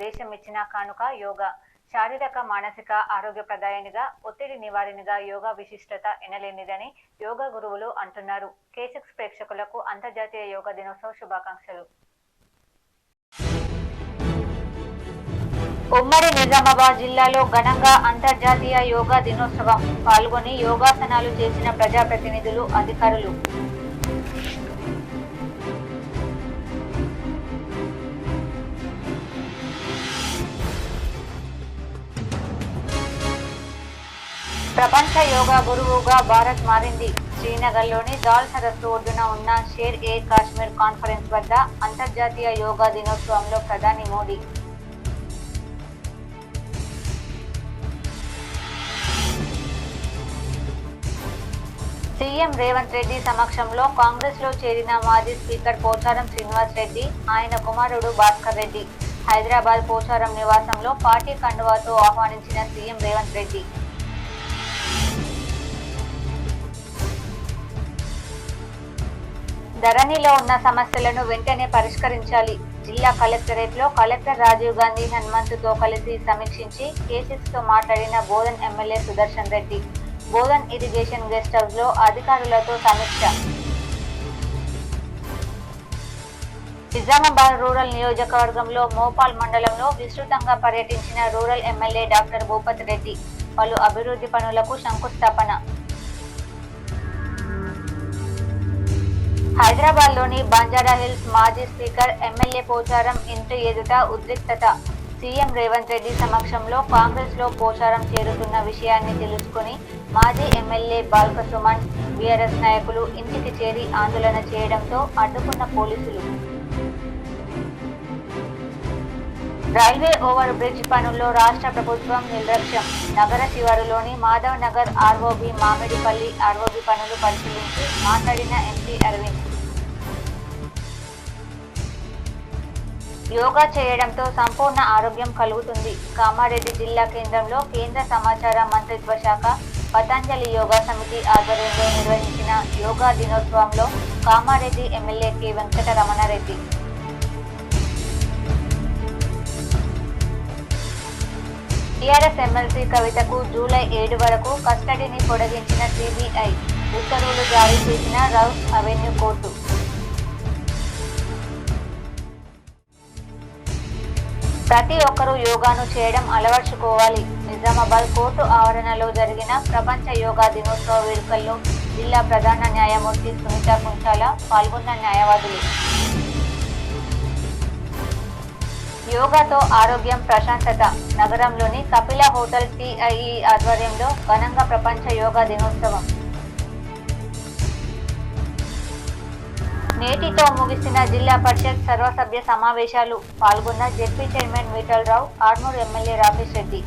దేశం ఇచ్చిన కానుక యోగా. శారీరక మానసిక ఆరోగ్యప్రదాయనిగా, ఒత్తిడి నివారణగా యోగా విశిష్టత ఎనలేనిదని యోగా గురువులు అంటున్నారు. K6 ప్రేక్షకులకు అంతర్జాతీయ యోగా దినోత్సవ శుభాకాంక్షలు. ఉమ్మడి నిజామాబాద్ జిల్లాలో ఘనంగా అంతర్జాతీయ యోగా దినోత్సవం. పాల్గొని యోగాసనాలు చేసిన ప్రజాప్రతినిధులు, అధికారులు. ప్రపంచ యోగా గురువుగా భారత్ మారింది. శ్రీనగర్లోని దాల్ సరస్సు ఒడ్డున ఉన్న షేర్ ఏ కాశ్మీర్ కాన్ఫరెన్స్ వద్ద అంతర్జాతీయ యోగా దినోత్సవంలో ప్రధాని మోదీ సీఎం రేవంత్ రెడ్డి సమక్షంలో కాంగ్రెస్ లో చేరిన మాజీ స్పీకర్ పోచారం శ్రీనివాస్ రెడ్డి, ఆయన కుమారుడు భాస్కర్ రెడ్డి. హైదరాబాద్ పోచారం నివాసంలో పార్టీ కండువాతో ఆహ్వానించిన సీఎం రేవంత్ రెడ్డి. ధరణిలో ఉన్న సమస్యలను వెంటనే పరిష్కరించాలి. జిల్లా కలెక్టరేట్లో కలెక్టర్ రాజీవ్ గాంధీ హనుమంతుతో కలిసి సమీక్షించి K6 తో మాట్లాడిన Bodhan MLA Sudarshan Reddy. Bodhan irrigation guest house లో అధికారులతో సమీక్ష. నిజామాబాద్ రూరల్ నియోజకవర్గంలో మోపాల్ మండలంలో విస్తృతంగా పర్యటించిన rural MLA doctor Bhupat Reddy. పలు అభివృద్ధి పనులకు శంకుస్థాపన. హైదరాబాద్ లోని బంజారాహిల్స్ మాజీ స్పీకర్ ఎమ్మెల్యే పోచారం ఇంటి ఎదుట ఉద్రిక్తత. సీఎం రేవంత్ రెడ్డి సమక్షంలో కాంగ్రెస్ లో పోచారం చేరుతున్న విషయాన్ని తెలుసుకుని మాజీ ఎమ్మెల్యే బాల్క సుమన్, బీఆర్ఎస్ నాయకులు ఇంటికి చేరి ఆందోళన చేయడంతో అడ్డుకున్న పోలీసులు. రైల్వే ఓవర్ బ్రిడ్జ్ పనుల్లో రాష్ట్ర ప్రభుత్వం నిర్లక్ష్యం. నగర శివారులోని మాధవ్ నగర్ ఆర్ఓబి మామిడిపల్లి ఆర్ఓబి పనులు పరిశీలించి మాట్లాడిన ఎంపీ అరవింద్. యోగా చేయడంతో సంపూర్ణ ఆరోగ్యం కలుగుతుంది. కామారెడ్డి జిల్లా కేంద్రంలో కేంద్ర సమాచార మంత్రిత్వ శాఖ, పతంజలి యోగా సమితి ఆధ్వర్యంలో నిర్వహించిన యోగా దినోత్సవంలో Kamareddy MLA K Venkataramanareddy. TRS MLC కవితకు జూలై 7 వరకు కస్టడీని పొడిగించిన సిబిఐ. ఉత్తర్వులు జారీ చేసిన రౌస్ అవెన్యూ కోర్టు. ప్రతి ఒక్కరూ యోగాను చేయడం అలవర్చుకోవాలి. నిజామాబాద్ కోర్టు ఆవరణలో జరిగిన ప్రపంచ యోగా దినోత్సవ వేడుకల్లో జిల్లా ప్రధాన న్యాయమూర్తి సునీత కుంచాల పాల్గొన్న న్యాయవాదులు. యోగాతో ఆరోగ్యం, ప్రశాంతత. నగరంలోని కపిల హోటల్ TIE ఆధ్వర్యంలో ఘనంగా ప్రపంచ యోగా దినోత్సవం. నేటితో ముగిసిన జిల్లా పరిషత్ సర్వసభ్య సమావేశాలు. పాల్గొన్న ZP chairman Vithal Rao, Armoor MLA Rakesh Reddy.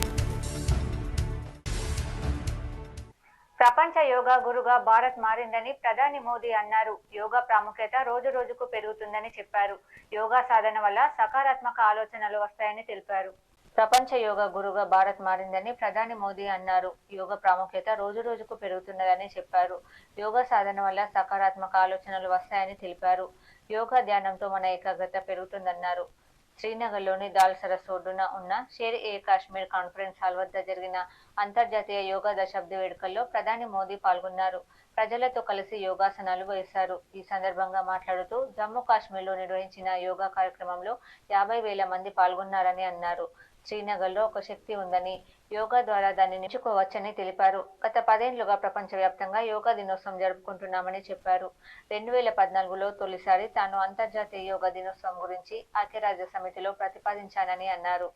ప్రపంచ యోగా గురుగా భారత్ మారిందని ప్రధాని మోదీ అన్నారు. యోగా ప్రాముఖ్యత రోజు రోజుకు పెరుగుతుందని చెప్పారు. యోగా సాధన వల్ల సకారాత్మక ఆలోచనలు వస్తాయని తెలిపారు. ప్రపంచ యోగా గురుగా భారత్ మారిందని ప్రధాని మోదీ అన్నారు. యోగా ప్రాముఖ్యత రోజు రోజుకు పెరుగుతున్నదని చెప్పారు. యోగా సాధన వల్ల సకారాత్మక ఆలోచనలు వస్తాయని తెలిపారు. యోగా ధ్యానంతో మన ఏకాగ్రత పెరుగుతుందన్నారు. శ్రీనగర్లోని దాల్ సరస్సు ఒడ్డున ఉన్న షేర్ ఏ కాశ్మీర్ కాన్ఫరెన్స్ హాల్ వద్ద జరిగిన అంతర్జాతీయ యోగా దశాబ్ది వేడుకల్లో ప్రధాని మోదీ పాల్గొన్నారు. ప్రజలతో కలిసి యోగాసనాలు వేశారు. ఈ సందర్భంగా మాట్లాడుతూ జమ్మూ కాశ్మీర్లో నిర్వహించిన యోగా కార్యక్రమంలో 50,000 మంది పాల్గొన్నారని అన్నారు. శ్రీనగర్లో ఒక శక్తి ఉందని, యోగా ద్వారా దాన్ని నేర్చుకోవచ్చని తెలిపారు. గత 10 ఏళ్లుగా ప్రపంచవ్యాప్తంగా యోగా దినోత్సవం జరుపుకుంటున్నామని చెప్పారు. 2014లో తొలిసారి తాను అంతర్జాతీయ యోగా దినోత్సవం గురించి ఐక్యరాజ్య సమితిలో ప్రతిపాదించానని అన్నారు.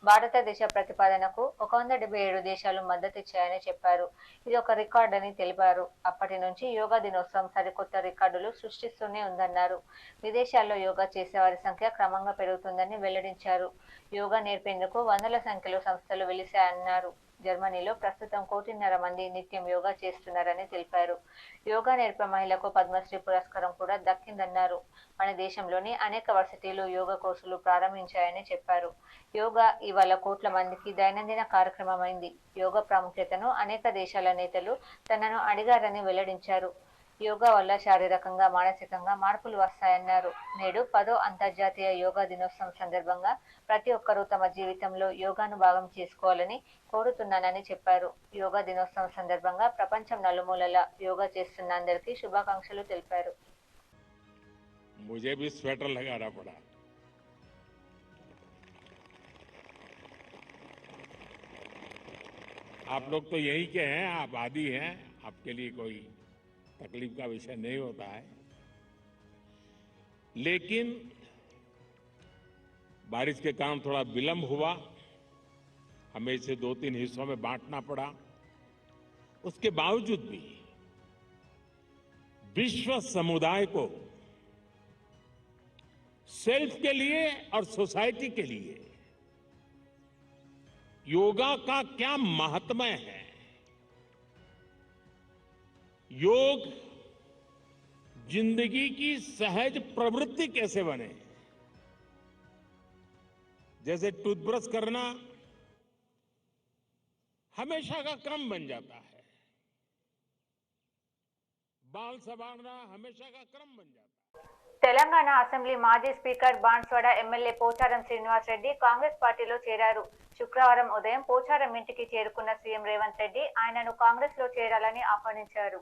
భారతదేశ ప్రతిపాదనకు 177 దేశాలు మద్దతిచ్చాయని చెప్పారు. ఇది ఒక రికార్డ్ అని తెలిపారు. అప్పటి నుంచి యోగా దినోత్సవం సరికొత్త రికార్డులు సృష్టిస్తూనే ఉందన్నారు. విదేశాల్లో యోగా చేసేవారి సంఖ్య క్రమంగా పెరుగుతుందని వెల్లడించారు. యోగా నేర్పేందుకు వందల సంఖ్యలో సంస్థలు వెలిశాయన్నారు. జర్మనీలో ప్రస్తుతం 1.5 కోటి మంది నిత్యం యోగా చేస్తున్నారని తెలిపారు. యోగా నేర్పే మహిళకు పద్మశ్రీ పురస్కారం కూడా దక్కిందన్నారు. మన దేశంలోని అనేక వర్సిటీలు యోగా కోర్సులు ప్రారంభించాయని చెప్పారు. యోగా ఇవాళ కోట్ల మందికి దైనందిన కార్యక్రమమైంది. యోగా ప్రాముఖ్యతను అనేక దేశాల నేతలు తనను అడిగారని వెల్లడించారు. యోగా వల్ల శారీరకంగా మానసికంగా మార్పులు వస్తాయన్నారు. నేడు 10వ అంతర్జాతీయ యోగా దినోత్సవం సందర్భంగా ప్రతి ఒక్కరూ తమ జీవితంలో యోగాను భాగం చేసుకోవాలని కోరుతున్నానని చెప్పారు. యోగా దినోత్సవం సందర్భంగా ప్రపంచం నలుమూలలా యోగా చేస్తున్న అందరికీ శుభాకాంక్షలు తెలిపారు. मुझे भी स्वेटर लगाना पड़ा। आप लोग तो यही के हैं, आप आदी हैं, आपके लिए कोई तकलीफ का विषय नहीं होता है। लेकिन बारिश के कारण थोड़ा विलंब हुआ, हमें इसे 2-3 हिस्सों में बांटना पड़ा। उसके बावजूद भी विश्व समुदाय को सेल्फ के लिए और सोसाइटी के लिए योगा का क्या महात्म्य है, योग जिंदगी की सहज प्रवृत्ति कैसे बने। जैसे टूथब्रश करना हमेशा का क्रम बन जाता है, बाल संवारना हमेशा का क्रम बन जाता है। తెలంగాణ అసెంబ్లీ మాజీ స్పీకర్ బాన్స్వాడ ఎమ్మెల్యే పోచారం శ్రీనివాస్ రెడ్డి కాంగ్రెస్ పార్టీలో చేరారు. శుక్రవారం ఉదయం పోచారం ఇంటికి చేరుకున్న సీఎం రేవంత్ రెడ్డి ఆయనను కాంగ్రెస్ లో చేరాలని ఆహ్వానించారు.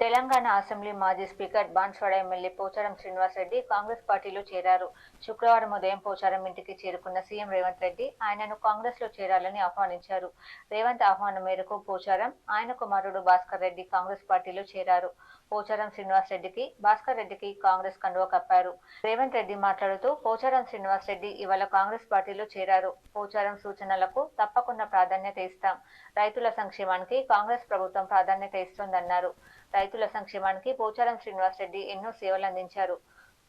తెలంగాణ అసెంబ్లీ మాజీ స్పీకర్ బాన్స్వాడ ఎమ్మెల్యే పోచారం శ్రీనివాస్ రెడ్డి కాంగ్రెస్ పార్టీలో చేరారు. శుక్రవారం ఉదయం పోచారం ఇంటికి చేరుకున్న సీఎం రేవంత్ రెడ్డి ఆయనను కాంగ్రెస్ లో చేరాలని ఆహ్వానించారు. రేవంత్ ఆహ్వానం మేరకు పోచారం, ఆయన కుమారుడు భాస్కర్ రెడ్డి కాంగ్రెస్ పార్టీలో చేరారు. పోచారం శ్రీనివాస్ రెడ్డికి భాస్కర్ రెడ్డికి కాంగ్రెస్ కండువా కప్పారు. రేవంత్ రెడ్డి మాట్లాడుతూ పోచారం శ్రీనివాస్ రెడ్డి ఇవాళ కాంగ్రెస్ పార్టీలో చేరారు. పోచారం సూచనలకు తప్పకుండా ప్రాధాన్యత ఇస్తాం. రైతుల సంక్షేమానికి కాంగ్రెస్ ప్రభుత్వం ప్రాధాన్యత ఇస్తోందన్నారు. రైతుల సంక్షేమానికి పోచారం శ్రీనివాస్ రెడ్డి ఎన్నో సేవలు అందించారు.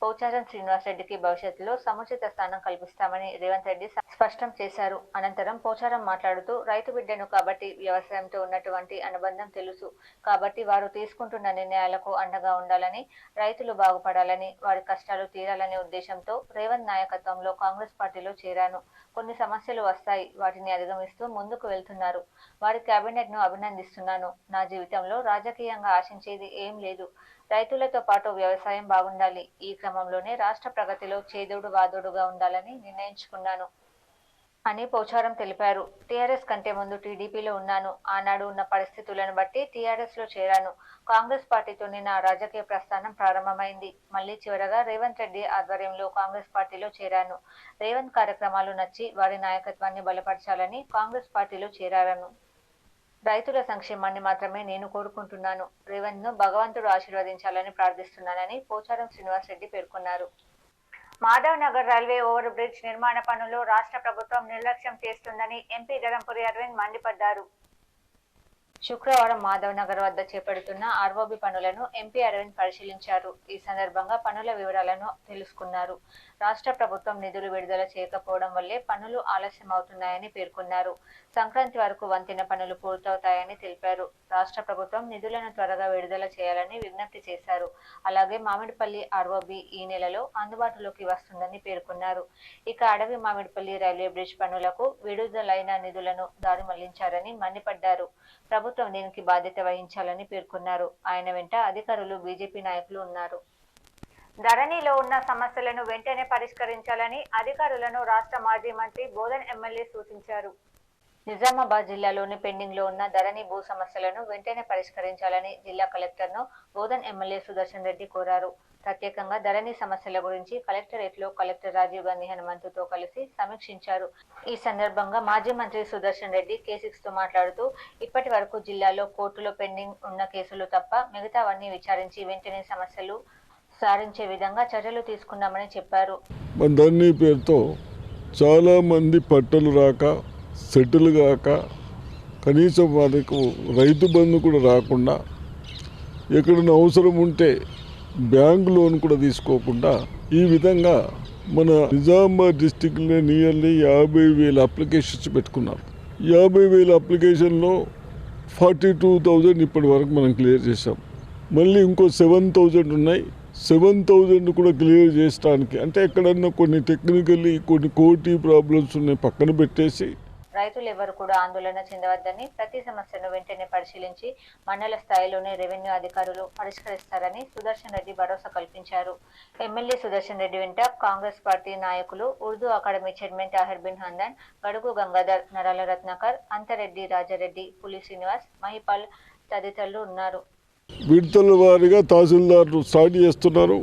పోచారం శ్రీనివాస్ రెడ్డికి భవిష్యత్తులో సముచిత స్థానం కల్పిస్తామని రేవంత్ రెడ్డి స్పష్టం చేశారు. అనంతరం పోచారం మాట్లాడుతూ రైతు బిడ్డను కాబట్టి వ్యవసాయంతో ఉన్నటువంటి అనుబంధం తెలుసు కాబట్టి వారు తీసుకుంటున్న నిర్ణయాలకు అండగా ఉండాలని, రైతులు బాగుపడాలని, వారి కష్టాలు తీరాలనే ఉద్దేశంతో రేవంత్ నాయకత్వంలో కాంగ్రెస్ పార్టీలో చేరాను. కొన్ని సమస్యలు వస్తాయి, వాటిని అధిగమిస్తూ ముందుకు వెళ్తున్నారు. వారి కేబినెట్ ను అభినందిస్తున్నాను. నా జీవితంలో రాజకీయంగా ఆశించేది ఏం లేదు. రైతులతో పాటు వ్యవసాయం బాగుండాలి. ఈ క్రమంలోనే రాష్ట్ర ప్రగతిలో చేదోడు వాదోడుగా ఉండాలని నిర్ణయించుకున్నాను అని పోచారం తెలిపారు. టీఆర్ఎస్ కంటే ముందు టీడీపీలో ఉన్నాను. ఆనాడు ఉన్న పరిస్థితులను బట్టి టీఆర్ఎస్ లో చేరాను. కాంగ్రెస్ పార్టీతోనే నా రాజకీయ ప్రస్థానం ప్రారంభమైంది. మళ్లీ చివరగా రేవంత్ రెడ్డి ఆధ్వర్యంలో కాంగ్రెస్ పార్టీలో చేరాను. రేవంత్ కార్యక్రమాలు నచ్చి వారి నాయకత్వాన్ని బలపరచాలని కాంగ్రెస్ పార్టీలో చేరాను. రైతుల సంక్షేమాన్ని మాత్రమే నేను కోరుకుంటున్నాను. రేవంత్ ను భగవంతుడు ఆశీర్వదించాలని ప్రార్థిస్తున్నానని పోచారం శ్రీనివాస్ రెడ్డి పేర్కొన్నారు. Madhav Nagar railway over bridge నిర్మాణ పనులు రాష్ట్ర ప్రభుత్వం నిర్లక్ష్యం చేస్తుందని ఎంపీ ధరంపురి అరవింద్ మండిపడ్డారు. శుక్రవారం మాధవ్ నగర్ వద్ద చేపడుతున్న ఆర్ఓబి పనులను ఎంపీ అరవింద్ పరిశీలించారు. ఈ సందర్భంగా పనుల వివరాలను తెలుసుకున్నారు. రాష్ట్ర ప్రభుత్వం నిధులు విడుదల చేయకపోవడం వల్లే పనులు ఆలస్యం అవుతున్నాయని పేర్కొన్నారు. సంక్రాంతి వరకు వంతెన పనులు పూర్తవుతాయని తెలిపారు. రాష్ట్ర ప్రభుత్వం నిధులను త్వరగా విడుదల చేయాలని విజ్ఞప్తి చేశారు. అలాగే మామిడిపల్లి ఆర్ఓబి ఈ నెలలో అందుబాటులోకి వస్తుందని పేర్కొన్నారు. ఇక అడవి మామిడిపల్లి రైల్వే బ్రిడ్జ్ పనులకు విడుదలైన నిధులను దారి మళ్లించారని మండిపడ్డారు. ప్రభుత్వం దీనికి బాధ్యత వహించాలని పేర్కొన్నారు. ఆయన వెంట అధికారులు, బీజేపీ నాయకులు ఉన్నారు. ధరణిలో ఉన్న సమస్యలను వెంటనే పరిష్కరించాలని అధికారులను రాష్ట్ర మాజీ మంత్రి బోధన్ ఎమ్మెల్యే సూచించారు. నిజామాబాద్ జిల్లాలోని పెండింగ్ లో ఉన్న ధరణి భూ సమస్యలను వెంటనే పరిష్కరించాలని జిల్లా కలెక్టర్ ను బోధన్ ఎమ్మెల్యే సుదర్శన్ రెడ్డి కోరారు. ప్రత్యేకంగా ధరణి సమస్యల గురించి కలెక్టరేట్ లో కలెక్టర్ రాజీవ్ గాంధీ హనుమంతుతో కలిసి సమీక్షించారు. ఈ సందర్భంగా మాజీ మంత్రి సుదర్శన్ రెడ్డి K6 తో మాట్లాడుతూ ఇప్పటి వరకు జిల్లాలో కోర్టులో పెండింగ్ ఉన్న కేసులు తప్ప మిగతావన్నీ విచారించి వెంటనే సమస్యలు సారించే విధంగా చర్యలు తీసుకున్నామని చెప్పారు. ధరణి పేరుతో చాలా మంది పట్టలు రాక సెటిల్ కాక కనీసం వాళ్ళకు రైతు బంధు కూడా రాకుండా ఎక్కడైనా అవసరం ఉంటే బ్యాంక్ లోన్ కూడా తీసుకోకుండా ఈ విధంగా మన నిజామాబాద్ డిస్టిక్లో నియర్లీ 50,000 అప్లికేషన్స్ పెట్టుకున్నారు. 50,000 అప్లికేషన్లో 42,000 ఇప్పటి వరకు మనం క్లియర్ చేసాం. మళ్ళీ ఇంకో 7,000 ఉన్నాయి. 7,000 కూడా క్లియర్ చేయడానికి అంటే ఎక్కడన్నా కొన్ని టెక్నికల్లీ కొన్ని కోర్టు ప్రాబ్లమ్స్ ఉన్నాయి పక్కన పెట్టేసి రైతులు ఎవరు కూడా ఆందోళన చెందవద్దని, ప్రతి సమస్యను వెంటనే పరిశీలించి మండల స్థాయిలోనే రెవెన్యూ అధికారులు పరిష్కరిస్తారని సుదర్శన్ రెడ్డి భరోసా కల్పించారు. ఎమ్మెల్యే సుదర్శన్ రెడ్డి వెంట కాంగ్రెస్ పార్టీ నాయకులు, ఉర్దూ అకాడమీ చైర్మన్ తాహిర్ బిన్ హందన్, గడుగు గంగాధర్, నరాల రత్నాకర్, అంతరెడ్డి రాజారెడ్డి, పులి శ్రీనివాస్, మహిపాల్ తదితరులు ఉన్నారు. విడతల వారీగా తహసీల్దార్లు స్టార్ట్ చేస్తున్నారు.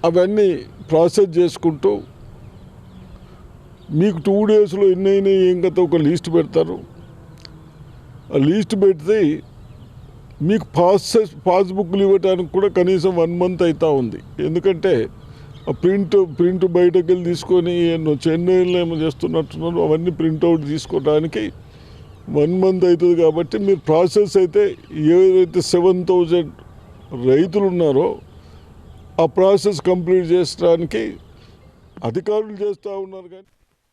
అవన్నీ ప్రాసెస్ చేసుకుంటూ మీకు 2 డేస్లో ఎన్ని అయినాయి ఏం కథ ఒక లిస్ట్ పెడతారు. ఆ లిస్ట్ పెడితే మీకు పాస్బుక్లు ఇవ్వడానికి కూడా కనీసం 1 మంత్ అవుతూ ఉంది. ఎందుకంటే ఆ ప్రింట్ బయటకు వెళ్ళి తీసుకొని చెన్నైలో ఏమో చేస్తున్నట్టున్నారు, అవన్నీ ప్రింట్అవుట్ తీసుకోవడానికి 1 మంత్ అవుతుంది. కాబట్టి మీరు ప్రాసెస్ అయితే ఏదైతే 7,000 రైతులు ఉన్నారో ఆ ప్రాసెస్ కంప్లీట్ చేయడానికి అధికారులు చేస్తూ ఉన్నారు. కానీ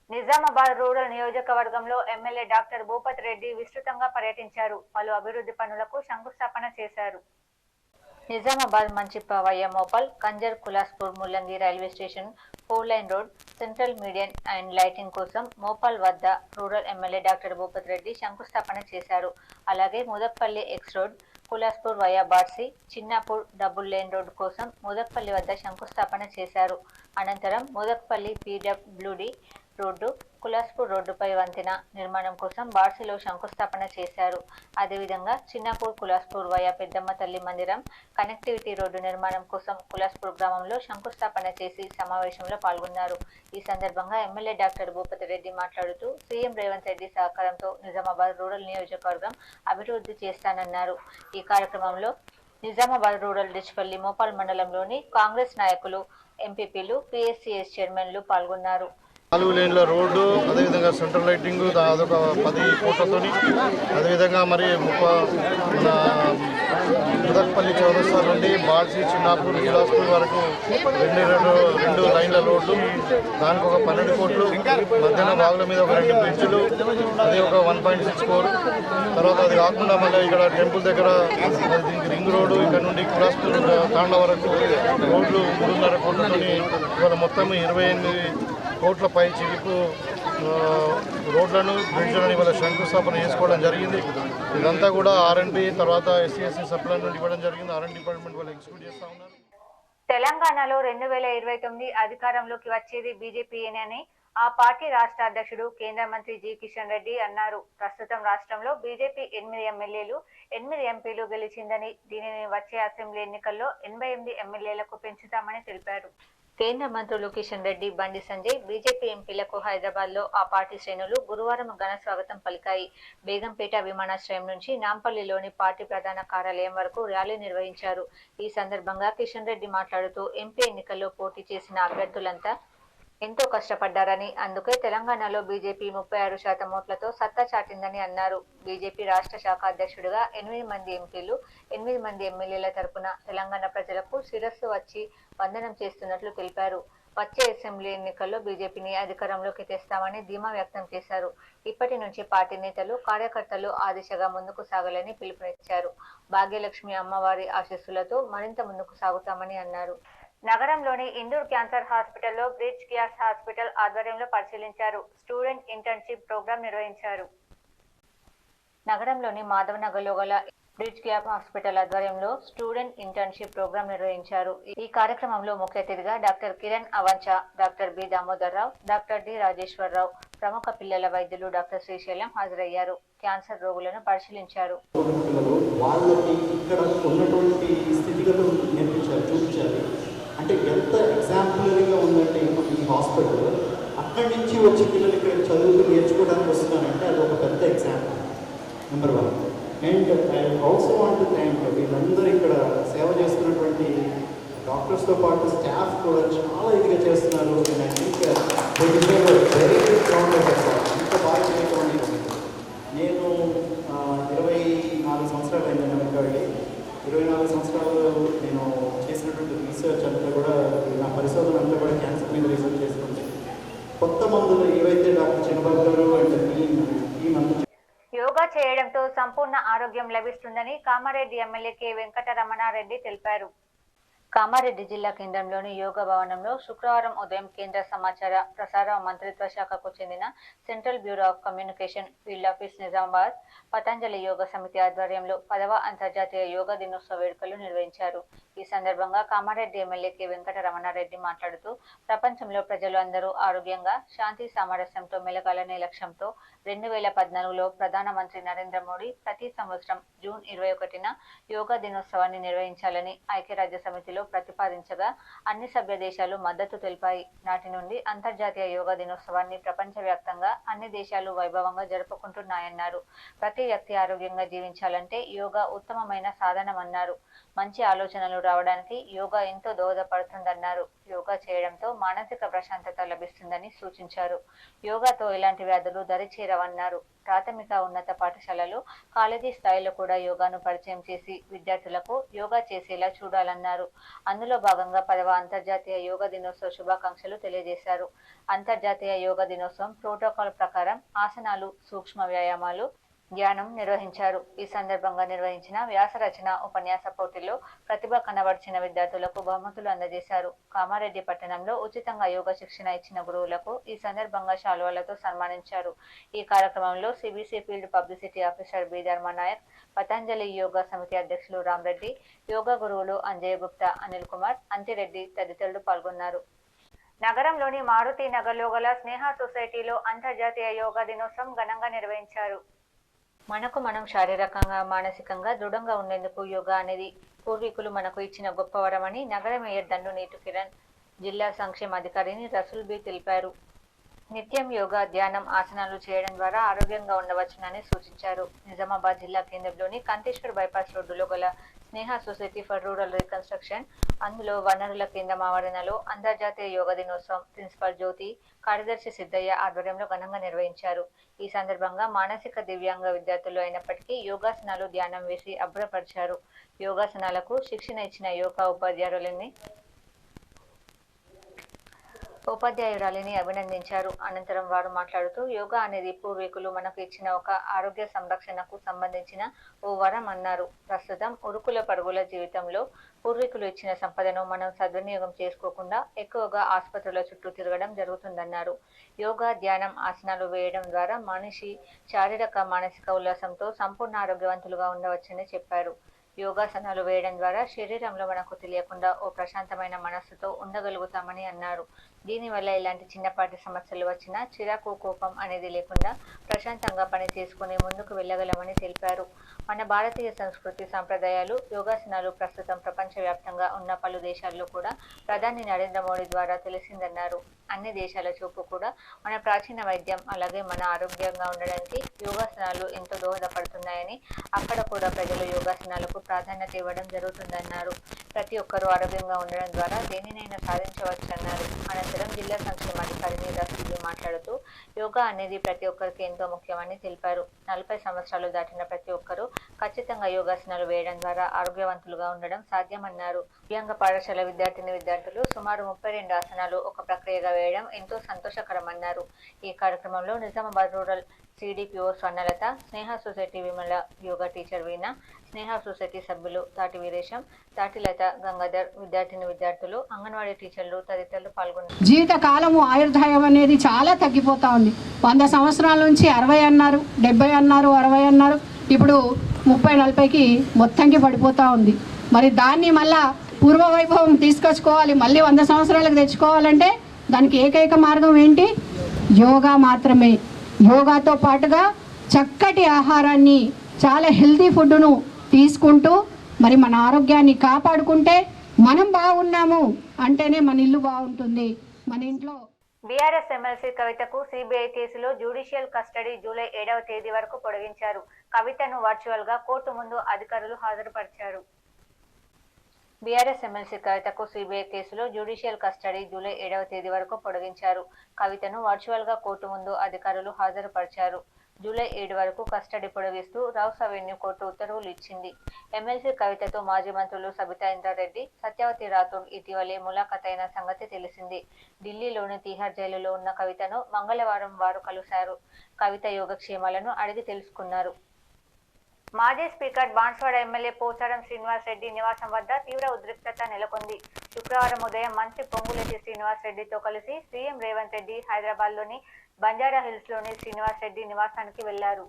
నిజామాబాద్ రూరల్ నియోజకవర్గంలో ఎమ్మెల్యే డాక్టర్ భూపతి రెడ్డి విస్తృతంగా పర్యటించారు. పలు అభివృద్ధి పనులకు శంకుస్థాపన చేశారు. Nizamabad మంచిప్ప వయ్య Mopal, Kanjar, Kulaspur, Mullangi railway station, 4 line road, central median and lighting కోసం మోపల్ వద్ద rural MLA doctor Bhupathi Reddy శంకుస్థాపన చేశారు. అలాగే Mudakpally X road, Kulaspur via Barsi, Chinnapur double lane road కోసం ముదక్పల్లి వద్ద శంకుస్థాపన చేశారు. అనంతరం ముదక్పల్లి PWD రోడ్డు, కులాస్పూర్ రోడ్డుపై వంతెన నిర్మాణం కోసం బార్సిలో శంకుస్థాపన చేశారు. అదేవిధంగా చిన్నాపూర్ కులాస్పూర్ వయా పెద్దమ్మ తల్లి మందిరం కనెక్టివిటీ రోడ్డు నిర్మాణం కోసం కులాస్పూర్ గ్రామంలో శంకుస్థాపన చేసి సమావేశంలో పాల్గొన్నారు. ఈ సందర్భంగా ఎమ్మెల్యే డాక్టర్ భూపతి రెడ్డి మాట్లాడుతూ సీఎం రేవంత్ రెడ్డి సహకారంతో నిజామాబాద్ రూరల్ నియోజకవర్గం అభివృద్ధి చేస్తానన్నారు. ఈ కార్యక్రమంలో నిజామాబాద్ రూరల్ డిచ్పల్లి మోపాల్ మండలంలోని కాంగ్రెస్ నాయకులు, ఎంపీపీలు, PSCS చైర్మన్లు పాల్గొన్నారు. 4 లేన్ల రోడ్డు, అదేవిధంగా సెంట్రల్ లైటింగ్ అదొక 10 కోట్లతో, అదేవిధంగా మరి మన ముదక్పల్లి చౌరస్తా నుండి బాల్సి, చిన్నాపూర్, కులాస్పూర్ వరకు 2 లైన్ల రోడ్లు, దానికి ఒక 12 కోట్లు, మధ్యాహ్న భాగుల మీద ఒక 2 బ్రిడ్జ్లు, అది ఒక 1.6 కోట్లు. తర్వాత అది కాకుండా మళ్ళీ ఇక్కడ టెంపుల్ దగ్గర దీనికి రింగ్ రోడ్డు, ఇక్కడ నుండి కులాస్పూర్ తాండా వరకు రోడ్లు 3.5 కోట్లతో ఇవాళ మొత్తం 28 కోట్ల పై చిలుపు రోడ్లను, బ్రిడ్జ్లను ఇవాళ శంకుస్థాపన చేసుకోవడం జరిగింది. ఇదంతా కూడా R&B తర్వాత SC/ST సప్లై నుండి ఇవ్వడం జరిగింది. R&D డిపార్ట్మెంట్ వాళ్ళు ఎగ్జిక్యూట్ చేస్తూ ఉన్నారు. తెలంగాణలో 2029 అధికారంలోకి వచ్చేది బీజేపీయేనని ఆ పార్టీ రాష్ట్ర అధ్యక్షుడు, కేంద్ర మంత్రి జి కిషన్ రెడ్డి అన్నారు. ప్రస్తుతం రాష్ట్రంలో బీజేపీ 8 ఎమ్మెల్యేలు, 8 ఎంపీలు గెలిచిందని, దీనిని వచ్చే అసెంబ్లీ ఎన్నికల్లో 88 ఎమ్మెల్యేలకు పెంచుతామని తెలిపారు. కేంద్ర మంత్రులు కిషన్ రెడ్డి, బండి సంజయ్, బీజేపీ ఎంపీలకు హైదరాబాద్ లో ఆ పార్టీ శ్రేణులు గురువారం ఘన స్వాగతం పలికాయి. బేగంపేట విమానాశ్రయం నుంచి నాంపల్లిలోని పార్టీ ప్రధాన కార్యాలయం వరకు ర్యాలీ నిర్వహించారు. ఈ సందర్భంగా కిషన్ రెడ్డి మాట్లాడుతూ ఎంపీ ఎన్నికల్లో పోటీ చేసిన అభ్యర్థులంతా ఎంతో కష్టపడ్డారని, అందుకే తెలంగాణలో బీజేపీ 36% ఓట్లతో సత్తా చాటిందని అన్నారు. బీజేపీ రాష్ట్ర శాఖ అధ్యక్షుడిగా 8 మంది ఎంపీలు, 8 మంది ఎమ్మెల్యేల తరపున తెలంగాణ ప్రజలకు శిరస్సు వచ్చి వందనం చేస్తున్నట్లు తెలిపారు. వచ్చే అసెంబ్లీ ఎన్నికల్లో బీజేపీని అధికారంలోకి తెస్తామని ధీమా వ్యక్తం చేశారు. ఇప్పటి నుంచి పార్టీ నేతలు, కార్యకర్తలు ఆ దిశగా ముందుకు సాగాలని పిలుపునిచ్చారు. భాగ్యలక్ష్మి అమ్మవారి ఆశీస్సులతో మరింత ముందుకు సాగుతామని అన్నారు. నగరంలోని ఇందూర్ క్యాన్సర్ హాస్పిటల్లో బ్రిడ్జ్ గ్యాస్ హాస్పిటల్ ఆధ్వర్యంలో పరిశీలించారు. స్టూడెంట్ ఇంటర్న్షిప్ ప్రోగ్రాం నిర్వహించారు. నగరంలోని మాధవ్ నగర్లో గల బ్రిడ్జ్ గ్యాప్ హాస్పిటల్ ఆధ్వర్యంలో స్టూడెంట్ ఇంటర్న్షిప్ ప్రోగ్రాం నిర్వహించారు. ఈ కార్యక్రమంలో ముఖ్య అతిథిగా doctor Kiran Avancha, doctor B Damodar Rao, doctor D Rajeshwararao, ప్రముఖ పిల్లల వైద్యులు డాక్టర్ శ్రీశైలం హాజరయ్యారు. క్యాన్సర్ రోగులను పరిశీలించారు. అంటే ఎంత ఎగ్జాంపులరీగా ఉందంటే ఈ హాస్పిటల్, అక్కడి నుంచి వచ్చి పిల్లలు ఇక్కడ చదువుకు నేర్చుకోవడానికి వస్తున్నారంటే అది ఒక పెద్ద example, number 1. And I also want to thank వీళ్ళందరూ ఇక్కడ సేవ చేస్తున్నటువంటి డాక్టర్స్తో పాటు స్టాఫ్ కూడా చాలా ఇదిగా చేస్తున్నారు. వెరీ గుడ్ గ్రౌండ్ అంత బాగా చేయటం అనేది. నేను 24 సంవత్సరాలు అయింది అమెరికాకి. 24 సంవత్సరాలు నేను చేసినటువంటి రీసెర్చ్ అంతా కూడా, నా పరిశోధన అంతా కూడా క్యాన్సర్ మీద రీసెర్చ్ చేసుకుంటే కొత్త మందులు ఏవైతే డాక్టర్ చిన్నబాబు గారు అంటే ఈ మందు యోగా చేయడంతో సంపూర్ణ ఆరోగ్యం లభిస్తుందని కామారెడ్డి ఎమ్మెల్యే కె వెంకటరమణారెడ్డి తెలిపారు. కామారెడ్డి జిల్లా కేంద్రంలోని యోగా భవనంలో శుక్రవారం ఉదయం కేంద్ర సమాచార ప్రసార మంత్రిత్వ శాఖకు చెందిన central bureau of communication field office Nizamabad Patanjali Yoga Samiti ఆధ్వర్యంలో 10వ అంతర్జాతీయ యోగా దినోత్సవ వేడుకలు నిర్వహించారు. ఈ సందర్భంగా కామారెడ్డి ఎమ్మెల్యే కె వెంకటరమణారెడ్డి మాట్లాడుతూ ప్రపంచంలో ప్రజలు అందరూ ఆరోగ్యంగా శాంతి సామరస్యంతో మెలగాలనే లక్ష్యంతో 2014లో ప్రధానమంత్రి నరేంద్ర మోడీ ప్రతి సంవత్సరం జూన్ 21న యోగా దినోత్సవాన్ని నిర్వహించాలని ఐక్యరాజ్య సమితిలో ప్రతిపాదించగా అన్ని సభ్య దేశాలు మద్దతు తెలిపాయి. నాటి నుండి అంతర్జాతీయ యోగా దినోత్సవాన్ని ప్రపంచవ్యాప్తంగా అన్ని దేశాలు వైభవంగా జరుపుకుంటున్నాయన్నారు. ప్రతి వ్యక్తి ఆరోగ్యంగా జీవించాలంటే యోగా ఉత్తమమైన సాధనమన్నారు. మంచి ఆలోచనలు రావడానికి యోగా ఎంతో దోహదపడుతుందన్నారు. యోగా చేయడంతో మానసిక ప్రశాంతత లభిస్తుందని సూచించారు. యోగాతో ఎలాంటి వ్యాధులు దరిచేరవన్నారు. ప్రాథమిక ఉన్నత పాఠశాలలో కాలేజీ స్థాయిలో కూడా యోగాను పరిచయం చేసి విద్యార్థులకు యోగా చేసేలా చూడాలన్నారు. అందులో భాగంగా 10వ అంతర్జాతీయ యోగా దినోత్సవ శుభాకాంక్షలు తెలియజేశారు. అంతర్జాతీయ యోగా దినోత్సవం ప్రోటోకాల్ ప్రకారం ఆసనాలు, సూక్ష్మ వ్యాయామాలు, ధ్యానం నిర్వహించారు. ఈ సందర్భంగా నిర్వహించిన వ్యాస రచన ఉపన్యాస పోటీల్లో ప్రతిభ కనబర్చిన విద్యార్థులకు బహుమతులు అందజేశారు. కామారెడ్డి పట్టణంలో ఉచితంగా యోగా శిక్షణ ఇచ్చిన గురువులకు ఈ సందర్భంగా శాలువాలతో సన్మానించారు. ఈ కార్యక్రమంలో CBC field publicity officer B Dharmanayak, Patanjali Yoga Samiti అధ్యక్షులు రామరెడ్డి, యోగా గురువులు అంజయ్ గుప్తా, అనిల్ కుమార్, అంతిరెడ్డి తదితరులు పాల్గొన్నారు. నగరంలోని మారుతి నగర్లో గల స్నేహ సొసైటీలో అంతర్జాతీయ యోగా దినోత్సవం ఘనంగా నిర్వహించారు. మనకు మనం శారీరకంగా, మానసికంగా దృఢంగా ఉండేందుకు యోగా అనేది పూర్వీకులు మనకు ఇచ్చిన గొప్ప వరమని నగర మేయర్ దండు నీటు కిరణ్, జిల్లా సంక్షేమ అధికారిని రసూల్ బి తెలిపారు. నిత్యం యోగా, ధ్యానం, ఆసనాలు చేయడం ద్వారా ఆరోగ్యంగా ఉండవచ్చునని సూచించారు. నిజామాబాద్ జిల్లా కేంద్రంలోని కంతేశ్వర్ బైపాస్ రోడ్డులో గల స్నేహ సొసైటీ ఫర్ రూరల్ రీకన్స్ట్రక్షన్, అందులో వనరుల కేంద్రం ఆవరణలో అంతర్జాతీయ యోగా దినోత్సవం ప్రిన్సిపల్ జ్యోతి, కార్యదర్శి సిద్ధయ్య ఆధ్వర్యంలో ఘనంగా నిర్వహించారు. ఈ సందర్భంగా మానసిక దివ్యాంగ విద్యార్థులు అయినప్పటికీ యోగాసనాలు, ధ్యానం వేసి అభ్రపరిచారు. యోగాసనాలకు శిక్షణ ఇచ్చిన యోగా ఉపాధ్యాయురాలిని అభినందించారు. అనంతరం వారు మాట్లాడుతూ యోగా అనేది పూర్వీకులు మనకు ఇచ్చిన ఒక ఆరోగ్య సంరక్షణకు సంబంధించిన ఓ వరం అన్నారు. ప్రస్తుతం ఉరుకుల పరుగుల జీవితంలో పూర్వీకులు ఇచ్చిన సంపదను మనం సద్వినియోగం చేసుకోకుండా ఎక్కువగా ఆసుపత్రుల చుట్టూ తిరగడం జరుగుతుందన్నారు. యోగా, ధ్యానం, ఆసనాలు వేయడం ద్వారా మనిషి శారీరక, మానసిక ఉల్లాసంతో సంపూర్ణ ఆరోగ్యవంతులుగా ఉండవచ్చని చెప్పారు. యోగాసనాలు వేయడం ద్వారా శరీరంలో మనకు తెలియకుండా ఓ ప్రశాంతమైన మనస్సుతో ఉండగలుగుతామని అన్నారు. దీనివల్ల ఎలాంటి చిన్నపాటి సమస్యలు వచ్చినా చిరాకు, కోపం అనేది లేకుండా ప్రశాంతంగా పని చేసుకుని ముందుకు వెళ్ళగలమని తెలిపారు. మన భారతీయ సంస్కృతి, సాంప్రదాయాలు, యోగాసనాలు ప్రస్తుతం ప్రపంచవ్యాప్తంగా ఉన్న పలు దేశాల్లో కూడా ప్రధాని నరేంద్ర మోడీ ద్వారా తెలిసిందన్నారు. అన్ని దేశాల చూపు కూడా మన ప్రాచీన వైద్యం, అలాగే మన ఆరోగ్యంగా ఉండడానికి యోగాసనాలు ఎంతో దోహదపడుతున్నాయని, అక్కడ కూడా ప్రజలు యోగాసనాలకు ప్రాధాన్యత ఇవ్వడం జరుగుతుందన్నారు. ప్రతి ఒక్కరూ ఆరోగ్యంగా ఉండడం ద్వారా దేనినైనా సాధించవచ్చన్నారు. అనంతరం జిల్లా సంక్షేమాధికారిని రసూల్ మాట్లాడుతూ యోగా అనేది ప్రతి ఒక్కరికి ఎంతో ముఖ్యమని తెలిపారు. 40 సంవత్సరాలు దాటిన ప్రతి ఒక్కరూ ఖచ్చితంగా యోగాసనాలు వేయడం ద్వారా ఆరోగ్యవంతులుగా ఉండడం సాధ్యమన్నారు. దివ్యాంగ పాఠశాల విద్యార్థులు సుమారు 32 ఆసనాలు ఒక ప్రక్రియగా వేయడం ఎంతో సంతోషకరమన్నారు. ఈ కార్యక్రమంలో నిజామాబాద్ రూరల్ సిడిపిఓ స్వర్ణలత, స్నేహ సొసైటీ విమల, యోగా టీచర్ వీణ, స్నేహ సొసైటీ సభ్యులు తాటి వీరేశం, తాటిలత, గంగాధర్, విద్యార్థులు, అంగన్వాడీ టీచర్లు తదితరులు పాల్గొన్నారు. జీవితకాలము ఆయుర్దాయం అనేది చాలా తగ్గిపోతా ఉంది. 100 సంవత్సరాల నుంచి 60 అన్నారు, 70 అన్నారు, 60 అన్నారు, ఇప్పుడు 30-40కి మొత్తంకి పడిపోతూ ఉంది. మరి దాన్ని మళ్ళా పూర్వవైభవం తీసుకొచ్చుకోవాలి, మళ్ళీ 100 సంవత్సరాలకు తెచ్చుకోవాలంటే దానికి ఏకైక మార్గం ఏంటి? యోగా మాత్రమే. యోగాతో పాటుగా చక్కటి ఆహారాన్ని, చాలా హెల్తీ ఫుడ్ను తీసుకుంటూ మరి మన ఆరోగ్యాన్ని కాపాడుకుంటే మనం బాగున్నాము అంటేనే మన ఇల్లు బాగుంటుంది. మన ఇంట్లో బీఆర్ఎస్ ఎమ్మెల్సీ కవితకు సిబిఐ కేసులో జ్యుడిషియల్ కస్టడీ జూలై 7వ తేదీ వరకు పొడిగించారు. కవితను వర్చువల్ గా కోర్టు ముందు అధికారులు హాజరుపరిచారు. బీఆర్ఎస్ ఎమ్మెల్సీ కవితకు సిబిఐ కేసులో జ్యుడిషియల్ కస్టడీ జూలై 7వ తేదీ వరకు పొడిగించారు. కవితను వర్చువల్ గా కోర్టు ముందు అధికారులు హాజరుపరిచారు. జూలై 7 వరకు కస్టడీ పొడిగిస్తూ రౌస్ అవెన్యూ కోర్టు ఉత్తర్వులు ఇచ్చింది. ఎమ్మెల్సీ కవితతో మాజీ మంత్రులు సబితా ఇంద్రారెడ్డి, సత్యవతి రాథోడ్ ఇటీవలే ములాఖత్ అయిన సంగతి తెలిసింది. ఢిల్లీలోని తిహార్ జైలులో ఉన్న కవితను మంగళవారం వారు కలిశారు. కవిత యోగక్షేమాలను అడిగి తెలుసుకున్నారు. మాజీ స్పీకర్ బాన్స్వాడ ఎమ్మెల్యే పోచారం శ్రీనివాస్ రెడ్డి నివాసం వద్ద తీవ్ర ఉద్రిక్తత నెలకొంది. శుక్రవారం ఉదయం మంత్రి పొంగులేటి శ్రీనివాస్ రెడ్డితో కలిసి సీఎం రేవంత్ రెడ్డి హైదరాబాద్లోని బంజారా హిల్స్లోని శ్రీనివాస్ రెడ్డి నివాసానికి వెళ్లారు.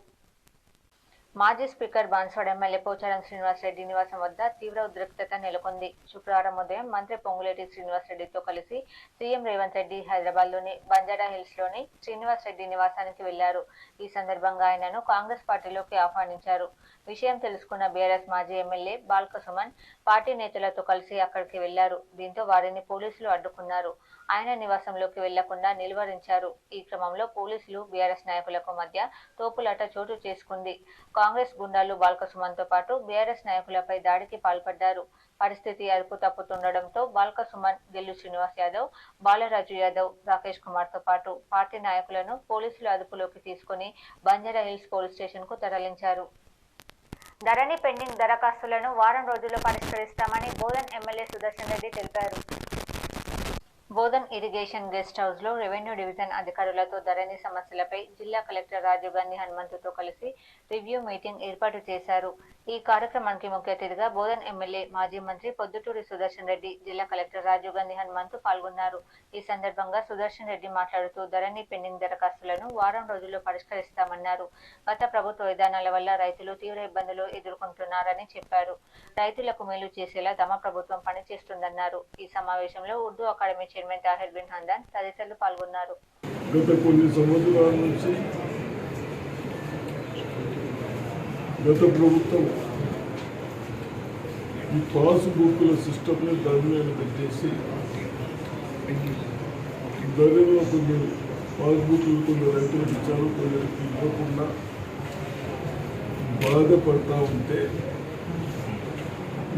మాజీ స్పీకర్ బాన్స్వాడ ఎమ్మెల్యే పోచారం శ్రీనివాస్ రెడ్డి నివాసం వద్ద తీవ్ర ఉద్రిక్తత నెలకొంది. శుక్రవారం ఉదయం మంత్రి పొంగులేటి శ్రీనివాస్ రెడ్డితో కలిసి సీఎం రేవంత్ రెడ్డి హైదరాబాద్లోని బంజారా హిల్స్లోని శ్రీనివాస్ రెడ్డి నివాసానికి వెళ్లారు. ఈ సందర్భంగా ఆయనను కాంగ్రెస్ పార్టీలోకి ఆహ్వానించారు. విషయం తెలుసుకున్న బీఆర్ఎస్ మాజీ ఎమ్మెల్యే బాల్క సుమన్ పార్టీ నేతలతో కలిసి అక్కడికి వెళ్లారు. దీంతో వారిని పోలీసులు అడ్డుకున్నారు. ఆయన నివాసంలోకి వెళ్లకుండా నిలువరించారు. ఈ క్రమంలో పోలీసులు బీఆర్ఎస్ నాయకులకు మధ్య తోపులాట చోటు చేసుకుంది. కాంగ్రెస్ గుండాలు బాల్క సుమన్ తో పాటు బీఆర్ఎస్ నాయకులపై దాడికి పాల్పడ్డారు. పరిస్థితి అదుపు తప్పుతుండటంతో బాల్క సుమన్, గెల్లు శ్రీనివాస్ యాదవ్, బాలరాజు యాదవ్, రాకేష్ కుమార్ తో పాటు పార్టీ నాయకులను పోలీసులు అదుపులోకి తీసుకుని బంజారా హిల్స్ పోలీస్ స్టేషన్ కు తరలించారు. ధరణి పెండింగ్ దరఖాస్తులను వారం రోజుల్లో పరిష్కరిస్తామని బోధన్ ఎమ్మెల్యే సుదర్శన్ రెడ్డి తెలిపారు. బోధన్ ఇరిగేషన్ గెస్ట్ హౌస్ లో రెవెన్యూ డివిజన్ అధికారులతో ధరణి సమస్యలపై జిల్లా కలెక్టర్ రాజీవ్ గాంధీ హనుమంతుతో కలిసి రివ్యూ మీటింగ్ ఏర్పాటు చేశారు. ఈ కార్యక్రమానికి ముఖ్య అతిథిగా బోధన్ ఎమ్మెల్యే మాజీ మంత్రి పొద్దుటూరి సుదర్శన్ రెడ్డి, జిల్లా కలెక్టర్ రాజీవ్ గాంధీ హనుమంతు పాల్గొన్నారు. ఈ సందర్భంగా సుదర్శన్ రెడ్డి మాట్లాడుతూ ధరణి పెండింగ్ దరఖాస్తులను వారం రోజుల్లో పరిష్కరిస్తామన్నారు. గత ప్రభుత్వ విధానాల వల్ల రైతులు తీవ్ర ఇబ్బందులు ఎదుర్కొంటున్నారని చెప్పారు. రైతులకు మేలు చేసేలా తమ ప్రభుత్వం పనిచేస్తుందన్నారు. ఈ సమావేశంలో ఉర్దూ అకాడమీ చైర్మన్ తాహిర్ బిన్ హందాన్ తదితరులు పాల్గొన్నారు. గత కొన్ని సంవత్సరాల నుంచి గత ప్రభుత్వం ఈ పాస్బుక్ల సిస్టమ్ని దాని మీద పెట్టేసి ధరలో కొన్ని పాస్బుక్లు కొన్ని రైతులకు ఇచ్చారు, కొందరికి ఇవ్వకుండా బాధపడతా ఉంటే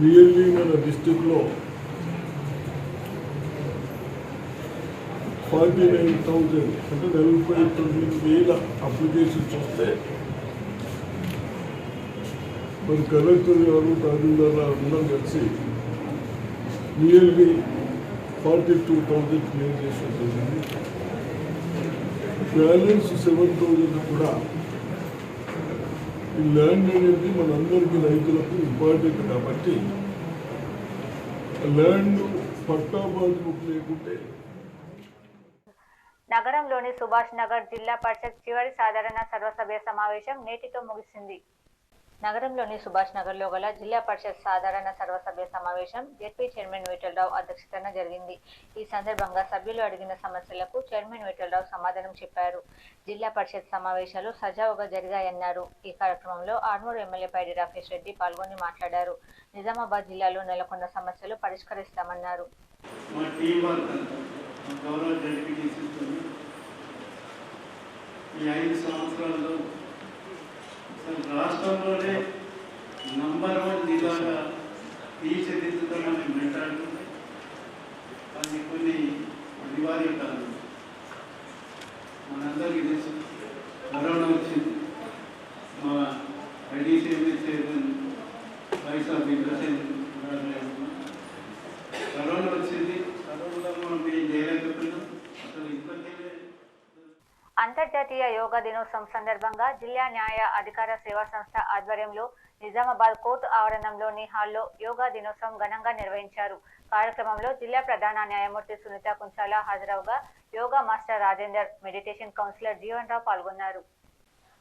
రియల్లీ మన డిస్టిక్లో 49,000 అంటే 49,000 అప్లికేషన్స్ వస్తే మరి కలెక్టర్ గారు, తహసీల్దార్ అందరం కలిసి నియర్లీ 42,000 క్లియర్ చేసిన జరిగింది. బ్యాలెన్స్ 7,000 కూడా ఈ ల్యాండ్ అనేది మనందరికీ రైతులకు ఇంపార్టెంట్ కాబట్టి ల్యాండ్ పట్టా పాస్బుక్ లేకుంటే. నగరంలోని సుభాష్ నగర్ జిల్లా పరిషత్ చివరి సాధారణ సర్వసభ్య సమావేశం నేటితో ముగిసింది. నగరంలోని సుభాష్ నగర్ లో గల జిల్లా పరిషత్ సాధారణ సర్వసభ్య సమావేశం జెడ్పీ చైర్మన్ విఠలరావు అధ్యక్షతన జరిగింది. ఈ సందర్భంగా సభ్యులు అడిగిన సమస్యలకు చైర్మన్ విఠలరావు సమాధానం చెప్పారు. జిల్లా పరిషత్ సమావేశాలు సజావుగా జరిగాయన్నారు. ఈ కార్యక్రమంలో ఆర్మూరు ఎమ్మెల్యే పైడి రాకేష్ రెడ్డి పాల్గొని మాట్లాడారు. నిజామాబాద్ జిల్లాలో నెలకొన్న సమస్యలు పరిష్కరిస్తామన్నారు. రాష్ట్రంలోనే నంబర్ 1 జిల్లాగా తీర్చిదిద్దుతామని మాట్లాడుతుంది. అది కొన్ని అనివార్య కారణం మనందరికీ తెలుసు. కరోనా వచ్చింది. మా ఐడీసీఎంఏ చైర్మన్ వైస్ ఆఫ్ కరోనా వచ్చింది. కరోనాలో మనం ఏం చేయలేకపోయినాం. అసలు ఇప్పటికే అంతర్జాతీయ యోగా దినోత్సవం సందర్భంగా జిల్లా న్యాయ అధికార సేవా సంస్థ ఆధ్వర్యంలో నిజామాబాద్ కోర్టు ఆవరణంలోని హాల్లో యోగా దినోత్సవం ఘనంగా నిర్వహించారు. కార్యక్రమంలో జిల్లా ప్రధాన న్యాయమూర్తి సునీత కుంచాల హాజరవగా yoga master Rajender, meditation counsellor Jeevan Rao పాల్గొన్నారు.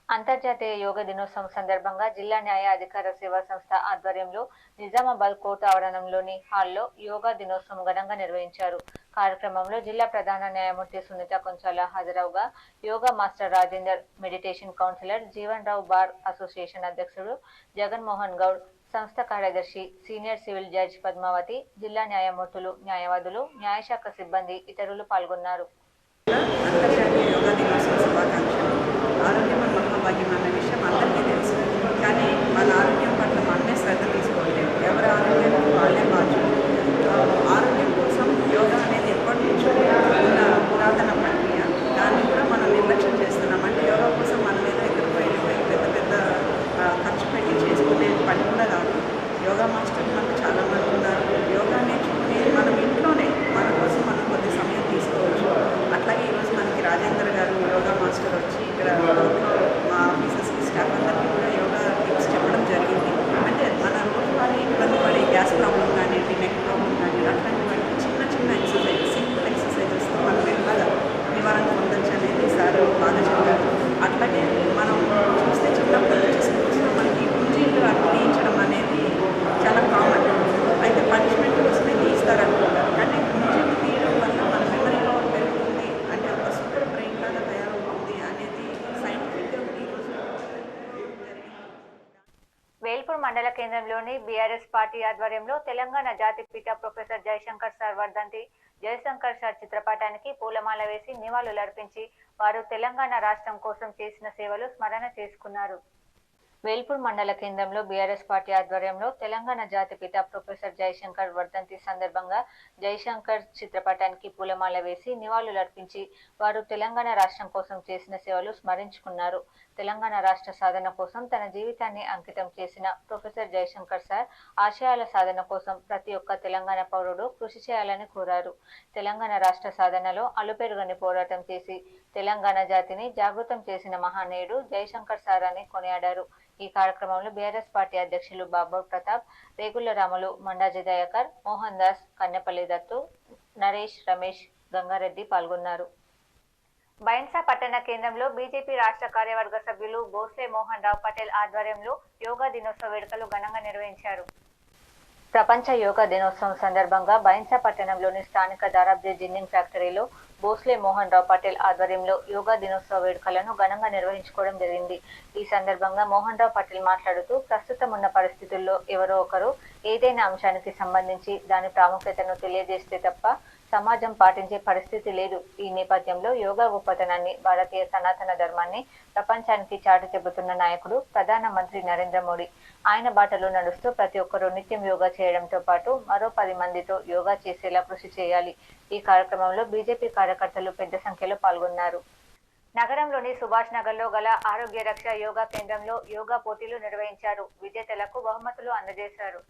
అంతర్జాతీయ యోగా దినోత్సవం సందర్భంగా జిల్లా న్యాయ అధికార సేవా సంస్థ ఆధ్వర్యంలో నిజామాబాద్ కోర్టు ఆవరణంలోని హాల్లో యోగా దినోత్సవం ఘనంగా నిర్వహించారు. కార్యక్రమంలో జిల్లా ప్రధాన న్యాయమూర్తి సునీత కొంచాల హాజరవుగా yoga master Rajender, meditation counsellor Jeevan Rao, bar association అధ్యక్షుడు జగన్మోహన్ గౌడ్, సంస్థ కార్యదర్శి సీనియర్ సివిల్ జడ్జ్ పద్మావతి, జిల్లా న్యాయమూర్తులు, న్యాయవాదులు, న్యాయశాఖ సిబ్బంది ఇతరులు పాల్గొన్నారు. అంతర్జాతీయ యోగా దినోత్సవ శుభాకాంక్షలు. ఆరోగ్యం మహాభాగ్యం అన్న విషయం అందరికీ తెలుసు. కానీ మన ఆరోగ్యం పట్ల మనమే శ్రద్ధ తీసుకోలేదు. ఎవరి ఆరోగ్యానికి వాళ్ళే బాధ్యులు. ఆరోగ్యం కోసం యోగా అనేది ఎప్పటి నుంచో ఉన్న పురాతన ప్రక్రియ. దాన్ని కూడా మనం నిర్లక్ష్యం చేస్తున్నాం. అంటే యోగా కోసం మనం ఏదో ఎక్కడికి వెళ్ళిపోయి పెద్ద పెద్ద ఖర్చు పెట్టి చేసుకునే పని కూడా కాదు. యోగా మాస్టర్లు మనకు చాలామంది ఉన్నారు. యోగా నేర్చుకుని మనం ఇంట్లోనే మన కోసం మనం కొద్ది సమయం తీసుకోవచ్చు. అట్లాగే ఈరోజు మనకి రాజేందర్ గారు యోగా మాస్టర్ వచ్చి ఇక్కడ మా ఆఫీసర్స్కి, స్టాఫ్ అందరికీ కూడా యోగా టిప్స్ చెప్పడం జరిగింది. నగరంలోని బీఆర్ఎస్ పార్టీ ఆధ్వర్యంలో తెలంగాణ జాతిపిత ప్రొఫెసర్ జయశంకర్ సార్ వర్ధంతి జయశంకర్ సార్ చిత్రపటానికి పూలమాల వేసి నివాళులర్పించి వారు తెలంగాణ రాష్ట్రం కోసం చేసిన సేవలు స్మరణ చేసుకున్నారు. వేల్పూర్ మండల కేంద్రంలో బీఆర్ఎస్ పార్టీ ఆధ్వర్యంలో తెలంగాణ జాతిపిత ప్రొఫెసర్ జయశంకర్ వర్ధంతి సందర్భంగా జయశంకర్ చిత్రపటానికి పూలమాల వేసి నివాళులర్పించి వారు తెలంగాణ రాష్ట్రం కోసం చేసిన సేవలు స్మరించుకున్నారు. తెలంగాణ రాష్ట్ర సాధన కోసం తన జీవితాన్ని అంకితం చేసిన ప్రొఫెసర్ జయశంకర్ సార్ ఆశయాల సాధన కోసం ప్రతి ఒక్క తెలంగాణ పౌరుడు కృషి చేయాలని కోరారు. తెలంగాణ రాష్ట్ర సాధనలో అలుపెరుగని పోరాటం చేసి తెలంగాణ జాతిని జాగృతం చేసిన మహానీయుడు జయశంకర్ సార్ అని కొనియాడారు. ఈ కార్యక్రమంలో బీఆర్ఎస్ పార్టీ అధ్యక్షులు బాబు ప్రతాప్, రేగుల రాములు, మండాజీ దయాకర్, మోహన్ దాస్, కన్నెపల్లి దత్తు, నరేష్, రమేష్, గంగారెడ్డి పాల్గొన్నారు. బైన్సా పట్టణ కేంద్రంలో బీజేపీ రాష్ట్ర కార్యవర్గ సభ్యులు బోస్లే మోహన్ రావు పటేల్ ఆధ్వర్యంలో యోగా దినోత్సవ వేడుకలు ఘనంగా నిర్వహించారు. ప్రపంచ యోగా దినోత్సవం సందర్భంగా బైన్సా పట్టణంలోని స్థానిక దారాబ్జీ జిన్నింగ్ ఫ్యాక్టరీలో బోస్లే మోహన్ రావు పటేల్ ఆధ్వర్యంలో యోగా దినోత్సవ వేడుకలను ఘనంగా నిర్వహించుకోవడం జరిగింది. ఈ సందర్భంగా మోహన్ రావు పటేల్ మాట్లాడుతూ ప్రస్తుతం ఉన్న పరిస్థితుల్లో ఎవరో ఒకరు ఏదైనా అంశానికి సంబంధించి దాని ప్రాముఖ్యతను తెలియజేస్తే తప్ప సమాజం పాటించే పరిస్థితి లేదు. ఈ నేపథ్యంలో యోగా గొప్పతనాన్ని, భారతీయ సనాతన ధర్మాన్ని ప్రపంచానికి చాటి చెబుతున్న నాయకుడు ప్రధానమంత్రి నరేంద్ర మోడీ. ఆయన బాటలో నడుస్తూ ప్రతి ఒక్కరూ నిత్యం యోగా చేయడంతో పాటు మరో 10 మందితో యోగా చేసేలా కృషి చేయాలి. ఈ కార్యక్రమంలో బీజేపీ కార్యకర్తలు పెద్ద సంఖ్యలో పాల్గొన్నారు. నగరంలోని సుభాష్ నగర్ లో గల ఆరోగ్య రక్ష యోగా కేంద్రంలో యోగా పోటీలు నిర్వహించారు. విజేతలకు బహుమతులు అందజేశారు.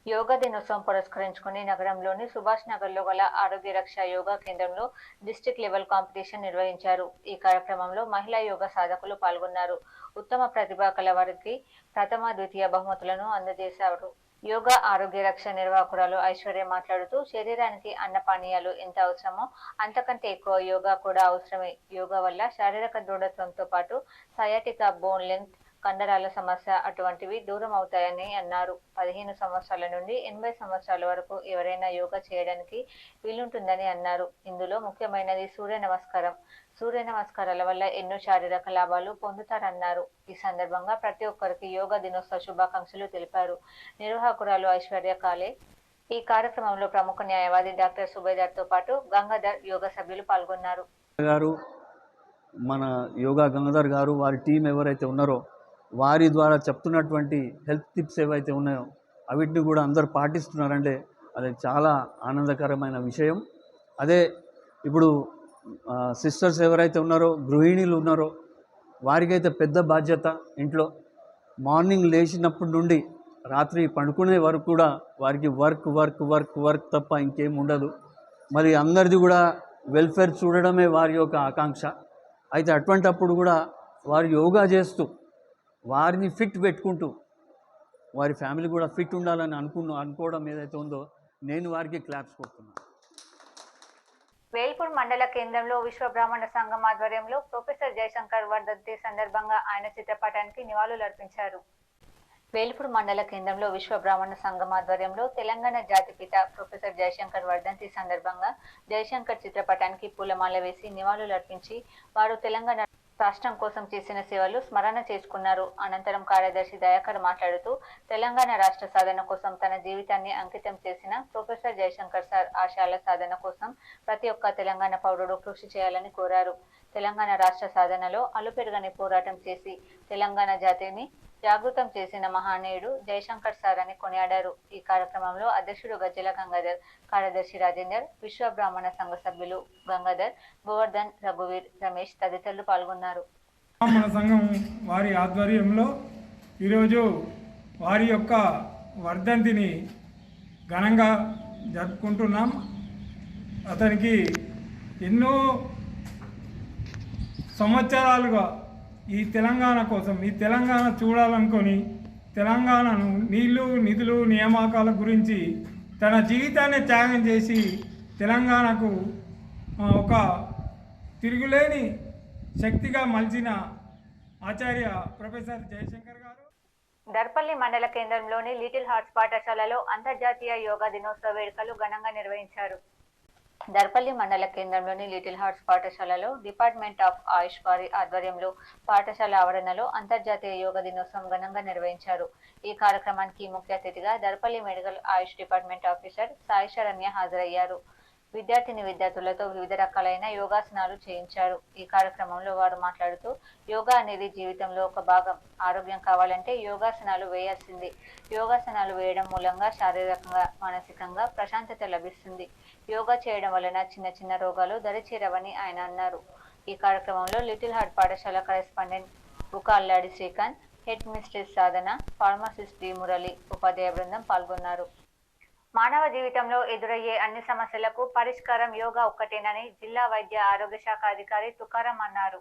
యోగా దినోత్సవం పురస్కరించుకుని నగరంలోని సుభాష్ నగర్ లో గల ఆరోగ్య రక్ష యోగా కేంద్రంలో డిస్ట్రిక్ట్ లెవెల్ కాంపిటీషన్ నిర్వహించారు. ఈ కార్యక్రమంలో మహిళా యోగా సాధకులు పాల్గొన్నారు. ఉత్తమ ప్రతిభ కల వారికి ప్రథమ, ద్వితీయ బహుమతులను అందజేశారు. యోగా ఆరోగ్య రక్ష నిర్వాహకురాలు ఐశ్వర్య మాట్లాడుతూ శరీరానికి అన్నపానీయాలు ఎంత అవసరమో అంతకంటే ఎక్కువ యోగా కూడా అవసరమే. యోగా వల్ల శారీరక దృఢత్వంతో పాటు సయాటికా, బోన్ లెంగ్త్, కండరాల సమస్య అటువంటివి దూరం అవుతాయని అన్నారు. 15 సంవత్సరాల నుండి 80 సంవత్సరాల వరకు ఎవరైనా యోగా చేయడానికి వీలుంటుందని అన్నారు. ఇందులో ముఖ్యమైనది సూర్య నమస్కారం. సూర్య నమస్కారాల వల్ల ఎన్నో శారీరక లాభాలు పొందుతారన్నారు. ఈ సందర్భంగా ప్రతి ఒక్కరికి యోగా దినోత్సవ శుభాకాంక్షలు తెలిపారు. నిర్వాహకురాలు ఐశ్వర్య కాలే. ఈ కార్యక్రమంలో ప్రముఖ న్యాయవాది డాక్టర్ సుబేదార్ తో పాటు గంగాధర్ యోగా సభ్యులు పాల్గొన్నారు. మన యోగా గంగాధర్ గారు, వారి టీం ఎవరైతే ఉన్నారో వారి ద్వారా చెప్తున్నటువంటి హెల్త్ టిప్స్ ఏవైతే ఉన్నాయో అవిటిని కూడా అందరూ పాటిస్తున్నారంటే అది చాలా ఆనందకరమైన విషయం. అదే ఇప్పుడు సిస్టర్స్ ఎవరైతే ఉన్నారో, గృహిణీలు ఉన్నారో వారికైతే పెద్ద బాధ్యత. ఇంట్లో మార్నింగ్ లేచినప్పటి నుండి రాత్రి పడుకునే వరకు కూడా వారికి వర్క్ వర్క్ వర్క్ వర్క్ తప్ప ఇంకేం ఉండదు. మరి అందరిది కూడా వెల్ఫేర్ చూడడమే వారి యొక్క ఆకాంక్ష. అయితే అటువంటప్పుడు కూడా వారు యోగా చేస్తూ వారిని ఫిట్ పెట్టుకుంటూ వారి ఫ్యామిలీ కూడా ఫిట్ ఉండాలని అనుకోవడం ఏదైతే ఉందో నేను వారికి క్లాప్స్ కొడుతున్నాను. వేల్పూర్ మండల కేంద్రంలో విశ్వ బ్రాహ్మణ సంఘం ఆధ్వర్యంలో ప్రొఫెసర్ జయశంకర్ వర్ధంతి సందర్భంగా ఆయన చిత్రపటానికి నివాళులర్పించారు. వేల్పూర్ మండల కేంద్రంలో విశ్వ బ్రాహ్మణ సంఘం ఆధ్వర్యంలో తెలంగాణ జాతిపిత ప్రొఫెసర్ జయశంకర్ వర్ధంతి సందర్భంగా జయశంకర్ చిత్రపటానికి పూలమాల వేసి నివాళులర్పించి వారు తెలంగాణ రాష్ట్రం కోసం చేసిన సేవలు స్మరణ చేసుకున్నారు. అనంతరం కార్యదర్శి దయాకర్ మాట్లాడుతూ తెలంగాణ రాష్ట్ర సాధన కోసం తన జీవితాన్ని అంకితం చేసిన ప్రొఫెసర్ జయశంకర్ సార్ ఆశయాల సాధన కోసం ప్రతి ఒక్క తెలంగాణ పౌరుడు కృషి చేయాలని కోరారు. తెలంగాణ రాష్ట్ర సాధనలో అలుపెరుగని పోరాటం చేసి తెలంగాణ జాతిని జాగృతం చేసిన మహానీయుడు జయశంకర్ సార్ అని కొనియాడారు. ఈ కార్యక్రమంలో అధ్యక్షుడు గజ్జల గంగాధర్, కార్యదర్శి రాజేందర్, విశ్వ బ్రాహ్మణ సంఘ సభ్యులు గంగాధర్, గోవర్ధన్, రఘువీర్, రమేష్ తదితరులు పాల్గొన్నారు. బ్రాహ్మణ సంఘం వారి ఆధ్వర్యంలో ఈరోజు వారి యొక్క వర్ధంతిని ఘనంగా జరుపుకుంటున్నాం. అతనికి ఎన్నో సంవత్సరాలుగా ఈ తెలంగాణ కోసం, ఈ తెలంగాణ చూడాలనుకొని తెలంగాణను నీళ్లు, నిధులు, నియామకాల గురించి తన జీవితాన్ని త్యాగం చేసి తెలంగాణకు ఒక తిరుగులేని శక్తిగా మలిచిన ఆచార్య ప్రొఫెసర్ జయశంకర్ గారు. దర్పల్లి మండల కేంద్రంలోని లిటిల్ హార్ట్స్ పాఠశాలలో అంతర్జాతీయ యోగా దినోత్సవ వేడుకలు ఘనంగా నిర్వహించారు. దర్పల్లి మండల కేంద్రంలోని లిటిల్ హార్ట్స్ పాఠశాలలో డిపార్ట్మెంట్ ఆఫ్ ఆయుష్ వారి ఆధ్వర్యంలో పాఠశాల ఆవరణలో అంతర్జాతీయ యోగా దినోత్సవం ఘనంగా నిర్వహించారు. ఈ కార్యక్రమానికి ముఖ్య అతిథిగా దర్పల్లి మెడికల్ ఆయుష్ డిపార్ట్మెంట్ ఆఫీసర్ సాయి శరణ్య హాజరయ్యారు. విద్యార్థులతో వివిధ రకాలైన యోగాసనాలు చేయించారు. ఈ కార్యక్రమంలో వారు మాట్లాడుతూ యోగా అనేది జీవితంలో ఒక భాగం. ఆరోగ్యం కావాలంటే యోగాసనాలు వేయాల్సింది. యోగాసనాలు వేయడం మూలంగా శారీరకంగా, మానసికంగా ప్రశాంతత లభిస్తుంది. యోగా చేయడం వలన చిన్న చిన్న రోగాలు దరిచేరవని ఆయన అన్నారు. ఈ కార్యక్రమంలో లిటిల్ హార్ట్ పాఠశాల కరెస్పాండెంట్ బుకా అల్లాడి శ్రీకాంత్, హెడ్ మిస్ట్రెస్ సాధన, ఫార్మసిస్ట్ డి మురళి, ఉపాధ్యాయ బృందం పాల్గొన్నారు. మానవ జీవితంలో ఎదురయ్యే అన్ని సమస్యలకు పరిష్కారం యోగా ఒక్కటేనని జిల్లా వైద్య ఆరోగ్య శాఖ అధికారి తుకారం అన్నారు.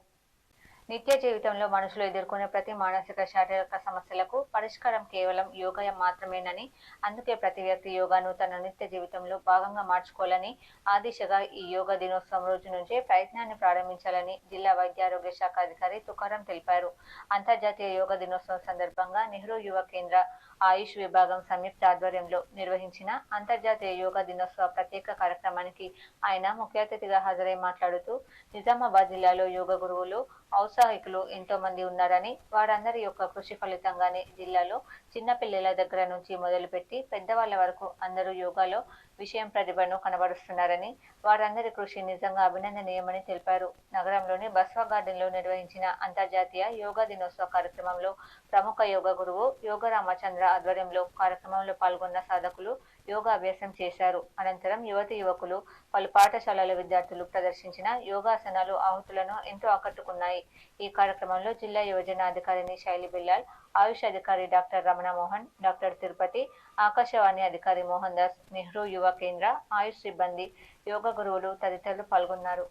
నిత్య జీవితంలో మనుషులు ఎదుర్కొనే ప్రతి మానసిక, శారీరక సమస్యలకు పరిష్కారం కేవలం యోగా మాత్రమేనని, అందుకే ప్రతి వ్యక్తి యోగాను తన నిత్య జీవితంలో భాగంగా మార్చుకోవాలని, ఆ దిశగా ఈ యోగా దినోత్సవం రోజు నుంచే ప్రయత్నాన్ని ప్రారంభించాలని జిల్లా వైద్య ఆరోగ్య శాఖ అధికారి తుకారం తెలిపారు. అంతర్జాతీయ యోగా దినోత్సవం సందర్భంగా నెహ్రూ యువ కేంద్ర ఆయుష్ విభాగం సంయుక్త ఆధ్వర్యంలో నిర్వహించిన అంతర్జాతీయ యోగా దినోత్సవ ప్రత్యేక కార్యక్రమానికి ఆయన ముఖ్య అతిథిగా హాజరై మాట్లాడుతూ, నిజామాబాద్ జిల్లాలో యోగా గురువులు, ఔత్సాహికులు ఎంతో మంది ఉన్నారని, వారందరి యొక్క కృషి ఫలితంగానే జిల్లాలో చిన్నపిల్లల దగ్గర నుంచి మొదలుపెట్టి పెద్దవాళ్ల వరకు అందరూ యోగాలో విషయం ప్రతిభను కనబరుస్తున్నారని, వారందరి కృషి నిజంగా అభినందనీయమని తెలిపారు. నగరంలోని బస్వా గార్డెన్ లో నిర్వహించిన అంతర్జాతీయ యోగా దినోత్సవ కార్యక్రమంలో ప్రముఖ యోగా గురువు యోగ రామచంద్ర ఆధ్వర్యంలో కార్యక్రమంలో పాల్గొన్న సాధకులు యోగా అభ్యాసం చేశారు. అనంతరం యువతి యువకులు, పలు పాఠశాలల విద్యార్థులు ప్రదర్శించిన యోగాసనాలు ఆహుతులను ఎంతో ఆకట్టుకున్నాయి. ఈ కార్యక్రమంలో జిల్లా యువజన అధికారిని శైలి బిల్లాల్, ఆయుష్ అధికారి డాక్టర్ రమణ మోహన్, డాక్టర్ తిరుపతి, ఆకాశవాణి అధికారి మోహన్ దాస్, నెహ్రూ యువ కేంద్ర ఆయుష్ సిబ్బంది, యోగా గురువులు తదితరులు పాల్గొన్నారు.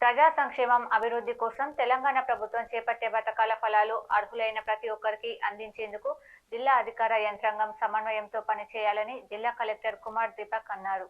ప్రజా సంక్షేమం, అభివృద్ధి కోసం తెలంగాణ ప్రభుత్వం చేపట్టే పథకాల ఫలాలు అర్హులైన ప్రతి ఒక్కరికి అందించేందుకు జిల్లా అధికార యంత్రాంగం సమన్వయంతో పనిచేయాలని జిల్లా కలెక్టర్ కుమార్ దీపక్ అన్నారు.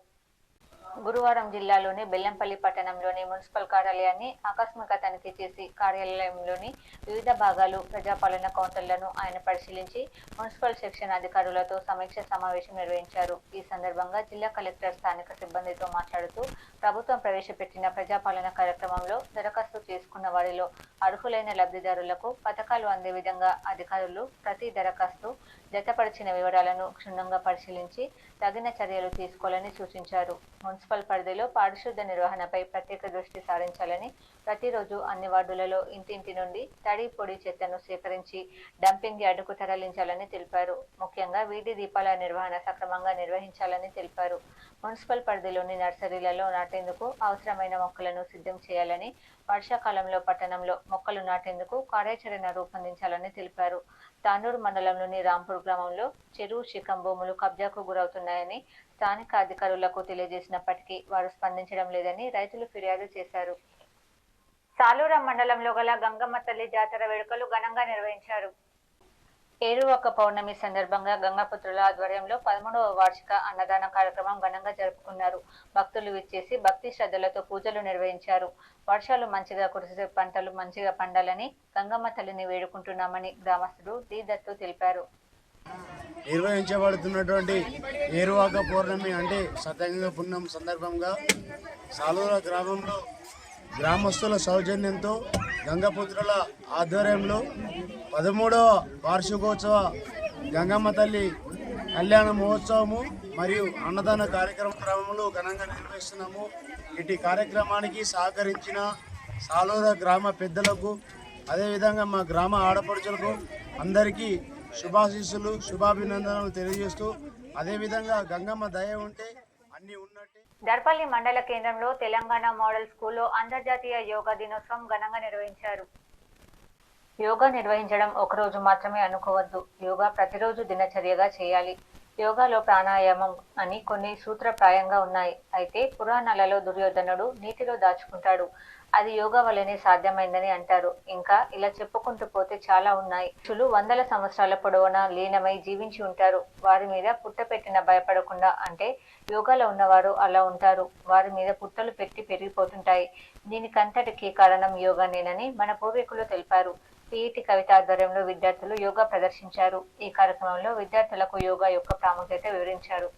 గురువారం జిల్లాలోని బెల్లంపల్లి పట్టణంలోని మున్సిపల్ కార్యాలయాన్ని ఆకస్మిక తనిఖీ చేసి కార్యాలయంలోని వివిధ భాగాలు, ప్రజాపాలన కౌంటర్లను ఆయన పరిశీలించి మున్సిపల్ సెక్షన్ అధికారులతో సమీక్ష సమావేశం నిర్వహించారు. ఈ సందర్భంగా జిల్లా కలెక్టర్ స్థానిక సిబ్బందితో మాట్లాడుతూ, ప్రభుత్వం ప్రవేశపెట్టిన ప్రజాపాలన కార్యక్రమంలో దరఖాస్తు చేసుకున్న వారిలో అర్హులైన లబ్ధిదారులకు పథకాలు అందే విధంగా అధికారులు ప్రతి దరఖాస్తు, జతపరిచిన వివరాలను క్షుణ్ణంగా పరిశీలించి తగిన చర్యలు తీసుకోవాలని సూచించారు. మున్సిపల్ పరిధిలో పారిశుద్ధ నిర్వహణపై ప్రత్యేక దృష్టి సారించాలని, ప్రతిరోజు అన్ని వార్డులలో ఇంటింటి నుండి తడి, పొడి చెత్తను సేకరించి డంపింగ్ యార్డుకు తరలించాలని తెలిపారు. ముఖ్యంగా వీధి దీపాల నిర్వహణ సక్రమంగా నిర్వహించాలని తెలిపారు. మున్సిపల్ పరిధిలోని నర్సరీలలో నాటేందుకు అవసరమైన మొక్కలను సిద్ధం చేయాలని, వర్షాకాలంలో పట్టణంలో మొక్కలు నాటేందుకు కార్యాచరణ రూపొందించాలని తెలిపారు. తానూరు మండలంలోని రాంపూర్ గ్రామంలో చెరువు, శిఖం భూములు కబ్జాకు గురవుతున్నాయని స్థానిక అధికారులకు తెలియజేసినప్పటికీ వారు స్పందించడం లేదని రైతులు ఫిర్యాదు చేశారు. సాలూరం మండలంలో గల గంగమ్మ తల్లి జాతర వేడుకలు ఘనంగా నిర్వహించారు. ఏరువాక పౌర్ణమి సందర్భంగా గంగాపుత్రుల ఆధ్వర్యంలో 13వ వార్షిక అన్నదాన కార్యక్రమం ఘనంగా జరుపుకున్నారు. భక్తులు విచ్చేసి భక్తి శ్రద్ధలతో పూజలు నిర్వహించారు. వర్షాలు మంచిగా కురిసే, పంటలు మంచిగా పండాలని గంగమ్మ తల్లిని వేడుకుంటున్నామని గ్రామస్తుడు డి దత్తు తెలిపారు. నిర్వహించబడుతున్నటువంటి ఏరువాక పౌర్ణమి అంటే సత్యంగా పుణ్యం సందర్భంగా సాలూర గ్రామంలో గ్రామస్తుల సౌజన్యంతో గంగపుత్రుల ఆధ్వర్యంలో 13వ వార్షికోత్సవ గంగమ్మ తల్లి కళ్యాణ మహోత్సవము మరియు అన్నదాన కార్యక్రమంలో ఘనంగా నిర్వహిస్తున్నాము. ఇటు కార్యక్రమానికి సహకరించిన సాలూర గ్రామ పెద్దలకు, అదేవిధంగా మా గ్రామ ఆడపడుచులకు అందరికీ శుభాశీస్సులు, శుభాభినందనలు తెలియజేస్తూ, అదేవిధంగా గంగమ్మ దయ ఉంటే అన్ని ఉన్నట్టే. దర్పల్లి మండల కేంద్రంలో తెలంగాణ మోడల్ స్కూల్లో అంతర్జాతీయ యోగా దినోత్సవం ఘనంగా నిర్వహించారు. యోగా నిర్వహించడం ఒకరోజు మాత్రమే అనుకోవద్దు. యోగా ప్రతిరోజు దినచర్యగా చేయాలి. యోగాలో ప్రాణాయామం అని కొన్ని సూత్రప్రాయంగా ఉన్నాయి. అయితే పురాణాలలో దుర్యోధనుడు నీటిలో దాచుకుంటాడు. అది యోగా వల్లనే సాధ్యమైందని అంటారు. ఇంకా ఇలా చెప్పుకుంటూ పోతే చాలా ఉన్నాయి. మనుషులు వందల సంవత్సరాల పొడవునా లీనమై జీవించి ఉంటారు. వారి మీద పుట్టపెట్టిన భయపడకుండా, అంటే యోగాలో ఉన్నవారు అలా ఉంటారు. వారి మీద పుట్టలు పెట్టి పెరిగిపోతుంటాయి. దీనికంతటికీ కారణం యోగానేనని మన పూర్వీకులు తెలిపారు. పిఈటి కవిత ఆధ్వర్యంలో విద్యార్థులు యోగా ప్రదర్శించారు. ఈ కార్యక్రమంలో విద్యార్థులకు యోగా యొక్క ప్రాముఖ్యత వివరించారు.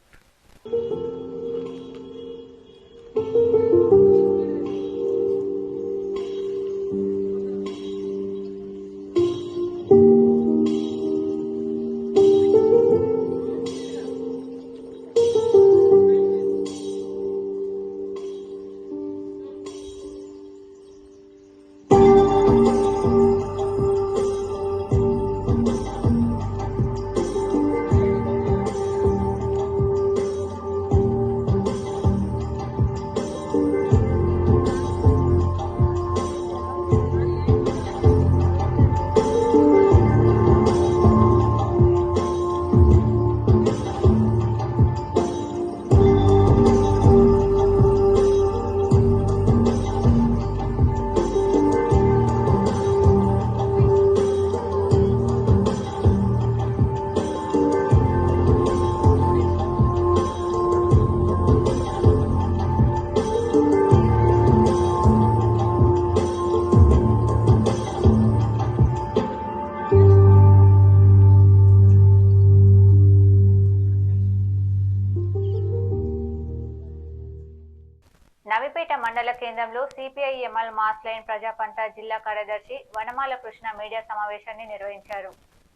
మండపేట మండల కేంద్రంలో సిపిఐ-ఎంఎల్ మాస్ లైన్ ప్రజాపంట జిల్లా కార్యదర్శి వనమాల కృష్ణ మీడియా సమావేశాన్ని నిర్వహించారు.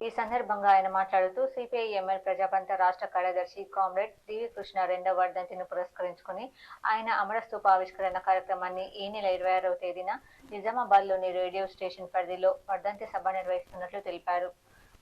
ఈ సందర్భంగా ఆయన మాట్లాడుతూ సిపిఐ-ఎంఎల్ ప్రజాపంత రాష్ట్ర కార్యదర్శి కామ్రేడ్ డివి కృష్ణ 2వ వర్ధంతిని పురస్కరించుకుని ఆయన అమరస్తూప ఆవిష్కరణ కార్యక్రమాన్ని ఈ నెల 26వ తేదీన నిజామాబాద్లోని రేడియో స్టేషన్ పరిధిలో వర్ధంతి సభ నిర్వహిస్తున్నట్లు తెలిపారు.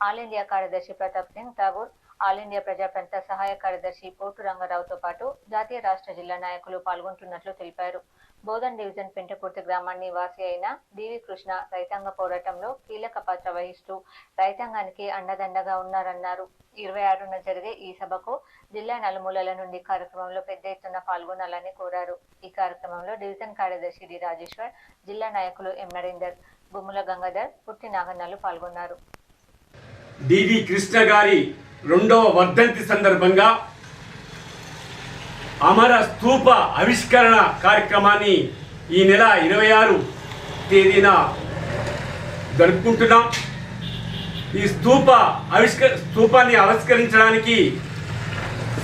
ఆల్ ఇండియా కార్యదర్శి ప్రతాప్ సింగ్ ఠాగూర్, ఆల్ ఇండియా ప్రజాపంత సహాయ కార్యదర్శి పోటు రంగారావుతో పాటు జాతీయ రాష్ట్ర జిల్లా నాయకులు పాల్గొంటున్నట్లు తెలిపారు. బోధన్ డివిజన్ పెంటకుర్తి గ్రామాన్ని వాసి అయిన డివి కృష్ణ రైతాంగ పోరాటంలో కీలక పాత్ర వహిస్తూ రైతాంగానికి అండదండగా ఉన్నారన్నారు. 26న జరిగే ఈ సభకు జిల్లా నలుమూలల నుండి కార్యక్రమంలో పెద్ద ఎత్తున పాల్గొనాలని కోరారు. ఈ కార్యక్రమంలో డివిజన్ కార్యదర్శి డి రాజేశ్వర్, జిల్లా నాయకులు ఎం నరేందర్, బొమ్ముల గంగాధర్, పుట్టి నాగన్నలు పాల్గొన్నారు. డివి కృష్ణ గారి 2వ వర్ధంతి సందర్భంగా అమర స్తూప ఆవిష్కరణ కార్యక్రమాన్ని ఈ నెల 26 తేదీన జరుపుకుంటున్నాం. ఈ స్తూపాన్ని ఆవిష్కరించడానికి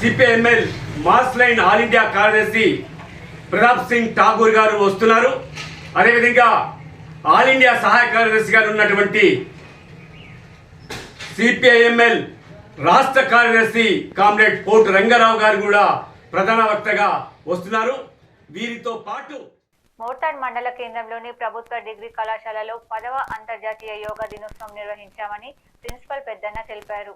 CPI ML mass line all India కార్యదర్శి ప్రతాప్ సింగ్ ఠాగూర్ గారు వస్తున్నారు. అదేవిధంగా ఆల్ ఇండియా సహాయ కార్యదర్శి గారు ఉన్నటువంటి సిపిఐ-ఎంఎల్ రాష్ట్ర కార్యదర్శి కామ్రేడ్ పోటు రంగారావు గారు కూడా ప్రధాన వక్తగా వస్తున్నారు. వీరితో పాటు మోర్తాడ్ మండల కేంద్రంలోని ప్రభుత్వ డిగ్రీ కళాశాలలో 10వ అంతర్జాతీయ యోగా దినోత్సవం నిర్వహించామని ప్రిన్సిపల్ పెద్దన్న తెలిపారు.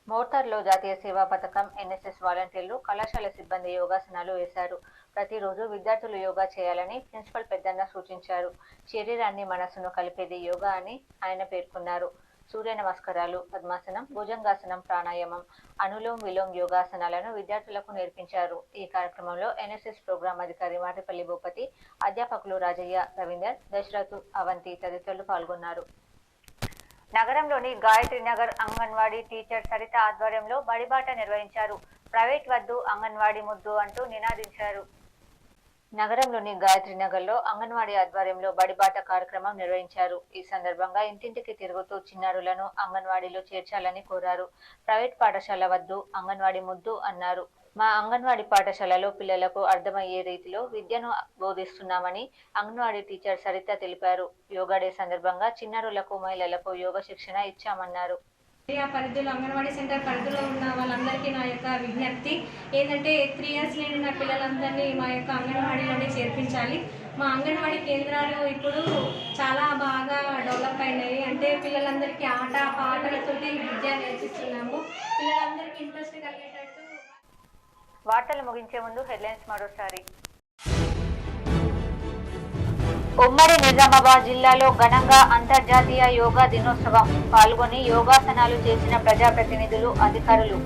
మోర్తాడ్లో జాతీయ సేవా పథకం, ఎన్ఎస్ఎస్ వాలంటీర్లు, కళాశాల సిబ్బంది యోగాసనాలు వేశారు. ప్రతిరోజు విద్యార్థులు యోగా చేయాలని ప్రిన్సిపల్ పెద్దన్న సూచించారు. శరీరాన్ని మనసును కలిపేది యోగా అని ఆయన పేర్కొన్నారు. సూర్య నమస్కారాలు, పద్మాసనం, భుజంగాసనం, ప్రాణాయామం, అనులోమ్ విలోమ్ యోగాసనాలను విద్యార్థులకు నేర్పించారు. ఈ కార్యక్రమంలో ఎన్ఎస్ఎస్ ప్రోగ్రాం అధికారి మాటిపల్లి భూపతి, అధ్యాపకులు రాజయ్య, రవీందర్, దశరథ్, అవంతి తదితరులు పాల్గొన్నారు. నగరంలోని గాయత్రి నగర్ అంగన్వాడీ టీచర్ సరిత ఆధ్వర్యంలో బడిబాట నిర్వహించారు. ప్రైవేట్ వద్దు, అంగన్వాడీ ముద్దు అంటూ నినాదించారు. నగరంలోని గాయత్రి నగర్లో అంగన్వాడీ ఆధ్వర్యంలో బడిబాట కార్యక్రమం నిర్వహించారు. ఈ సందర్భంగా ఇంటింటికి తిరుగుతూ చిన్నారులను అంగన్వాడీలో చేర్చాలని కోరారు. ప్రైవేట్ పాఠశాల వద్దు, అంగన్వాడీ ముద్దు అన్నారు. మా అంగన్వాడీ పాఠశాలలో పిల్లలకు అర్థమయ్యే రీతిలో విద్యను బోధిస్తున్నామని అంగన్వాడీ టీచర్ సరిత తెలిపారు. యోగా డే సందర్భంగా చిన్నారులకు, మహిళలకు యోగ శిక్షణ ఇచ్చామన్నారు. పరిధిలో అంగన్వాడీ సెంటర్ పరిధిలో ఉన్న వాళ్ళందరికీ నా యొక్క విజ్ఞప్తి ఏంటంటే 3 ఇయర్స్ నిండిన పిల్లలందరినీ మా యొక్క అంగన్వాడీలోనే చేర్పించాలి. మా అంగన్వాడీ కేంద్రాలు ఇప్పుడు చాలా బాగా డెవలప్ అయినాయి. అంటే పిల్లలందరికీ ఆట పాటలతోటి విద్య నేర్పిస్తున్నాము. పిల్లలందరికీ ఇంట్రెస్ట్ కలిగేటట్టు. వార్తలు ముగించే ముందు హెడ్లైన్స్ మరోసారి. ఉమ్మడి నిజామాబాద్ జిల్లాలో ఘనంగా అంతర్జాతీయ యోగా దినోత్సవం. పాల్గొని యోగాసనాలు చేసిన ప్రజాప్రతినిధులు, అధికారులు.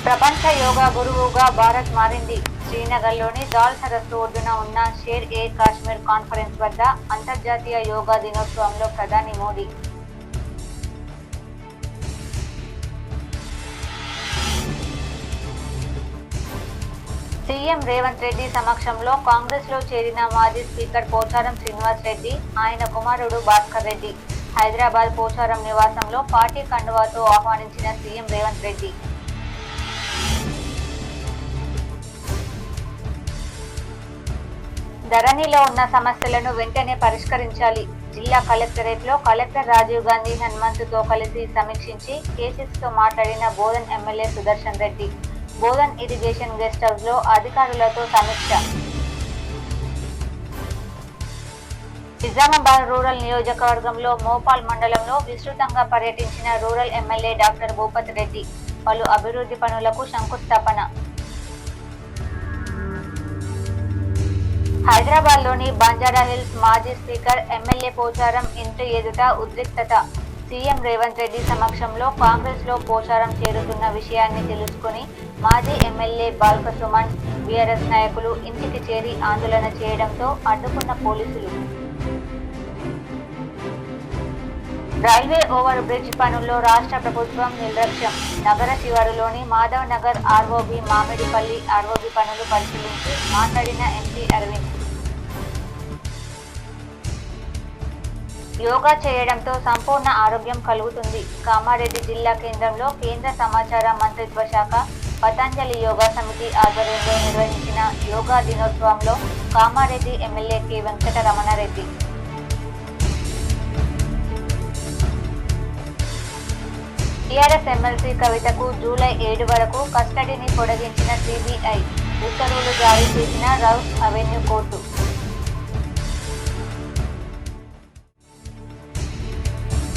ప్రపంచ యోగా గురువుగా భారత్ మారింది. శ్రీనగర్లోని దాల్ సరస్సు ఒడ్డున ఉన్న షేర్-ఏ-కాశ్మీర్ కాన్ఫరెన్స్ వద్ద అంతర్జాతీయ యోగా దినోత్సవంలో ప్రధాని మోదీ. సీఎం రేవంత్ రెడ్డి సమక్షంలో కాంగ్రెస్ లో చేరిన మాజీ స్పీకర్ పోచారం శ్రీనివాస్ రెడ్డి, ఆయన కుమారుడు భాస్కర్ రెడ్డి. హైదరాబాద్ పోచారం నివాసంలో పార్టీ కండువాతో ఆహ్వానించిన సీఎం రేవంత్ రెడ్డి. ధరణిలో ఉన్న సమస్యలను వెంటనే పరిష్కరించాలి. జిల్లా కలెక్టరేట్లో కలెక్టర్ రాజీవ్ గాంధీ హనుమంతుతో కలిసి సమీక్షించి కేసీసీతో మాట్లాడిన Bodhan MLA Sudarshan Reddy. Bodhan irrigation guest house లో అధికారులతో సమీక్ష. నిజామాబాద్ రూరల్ నియోజకవర్గంలో మోపాల్ మండలంలో విస్తృతంగా పర్యటించిన rural MLA doctor Bhupathi Reddy. పలు అభివృద్ధి పనులకు శంకుస్థాపన. హైదరాబాద్ లోని బంజారాహిల్స్ మాజీ స్పీకర్ ఎమ్మెల్యే పోచారం ఇంటి ఎదుట ఉద్రిక్తత. సీఎం రేవంత్ రెడ్డి సమక్షంలో కాంగ్రెస్ లో పోచారం చేరుతున్న విషయాన్ని తెలుసుకుని మాజీ ఎమ్మెల్యే బాల్క సుమన్, బీఆర్ఎస్ నాయకులు ఇంటికి చేరి ఆందోళన చేయడంతో అడ్డుకున్న పోలీసులు. రైల్వే ఓవర్ బ్రిడ్జ్ పనుల్లో రాష్ట్ర ప్రభుత్వం నిర్లక్ష్యం. నగర శివారులోని మాధవ్ నగర్ ఆర్ఓబి, మామిడిపల్లి ఆర్ఓబి పనులు పరిశీలించి మాట్లాడిన ఎంపీ అరవింద్. యోగా చేయడంతో సంపూర్ణ ఆరోగ్యం కలుగుతుంది. కామారెడ్డి జిల్లా కేంద్రంలో కేంద్ర సమాచార మంత్రిత్వ శాఖ పతంజలి యోగా సమితి ఆధ్వర్యంలో నిర్వహించిన యోగా దినోత్సవంలో Kamareddy MLA K Venkataramanareddy TRS MLC కవితకు జూలై 7 వరకు కస్టడీని పొడిగించిన సిబిఐ ఉత్తర్వులు జారీ చేసిన రౌస్ అవెన్యూ కోర్టు.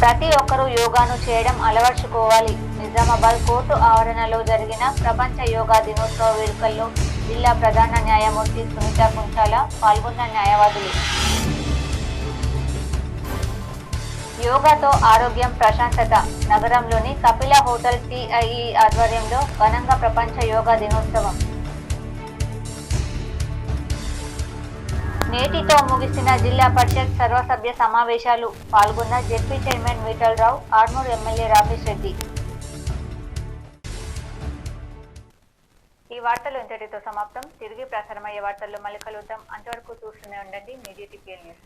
ప్రతి ఒక్కరూ యోగాను చేయడం అలవర్చుకోవాలి. నిజామాబాద్ కోర్టు ఆవరణలో జరిగిన ప్రపంచ యోగా దినోత్సవ వేడుకల్లో జిల్లా ప్రధాన న్యాయమూర్తి సునీత కుంచాల పాల్గొన్న న్యాయవాదులు. యోగాతో ఆరోగ్యం ప్రశాంతత. నగరంలోని కపిల హోటల్ టిఐఈ ఆధ్వర్యంలో ఘనంగా ప్రపంచ యోగా దినోత్సవం. నేటితో ముగిసిన జిల్లా పరిషత్ సర్వసభ్య సమావేశాలు. పాల్గొన్న ZP chairman Vithal Rao, Armoor MLA Ramesh Reddy. ఈ వార్తలు ఇంతటితో సమాప్తం. తిరిగి ప్రసారమయ్యే వార్తల్లో మళ్ళీ కలుద్దాం. అంతవరకు చూస్తూనే ఉండండి మీడియా టీపీఎల్ న్యూస్.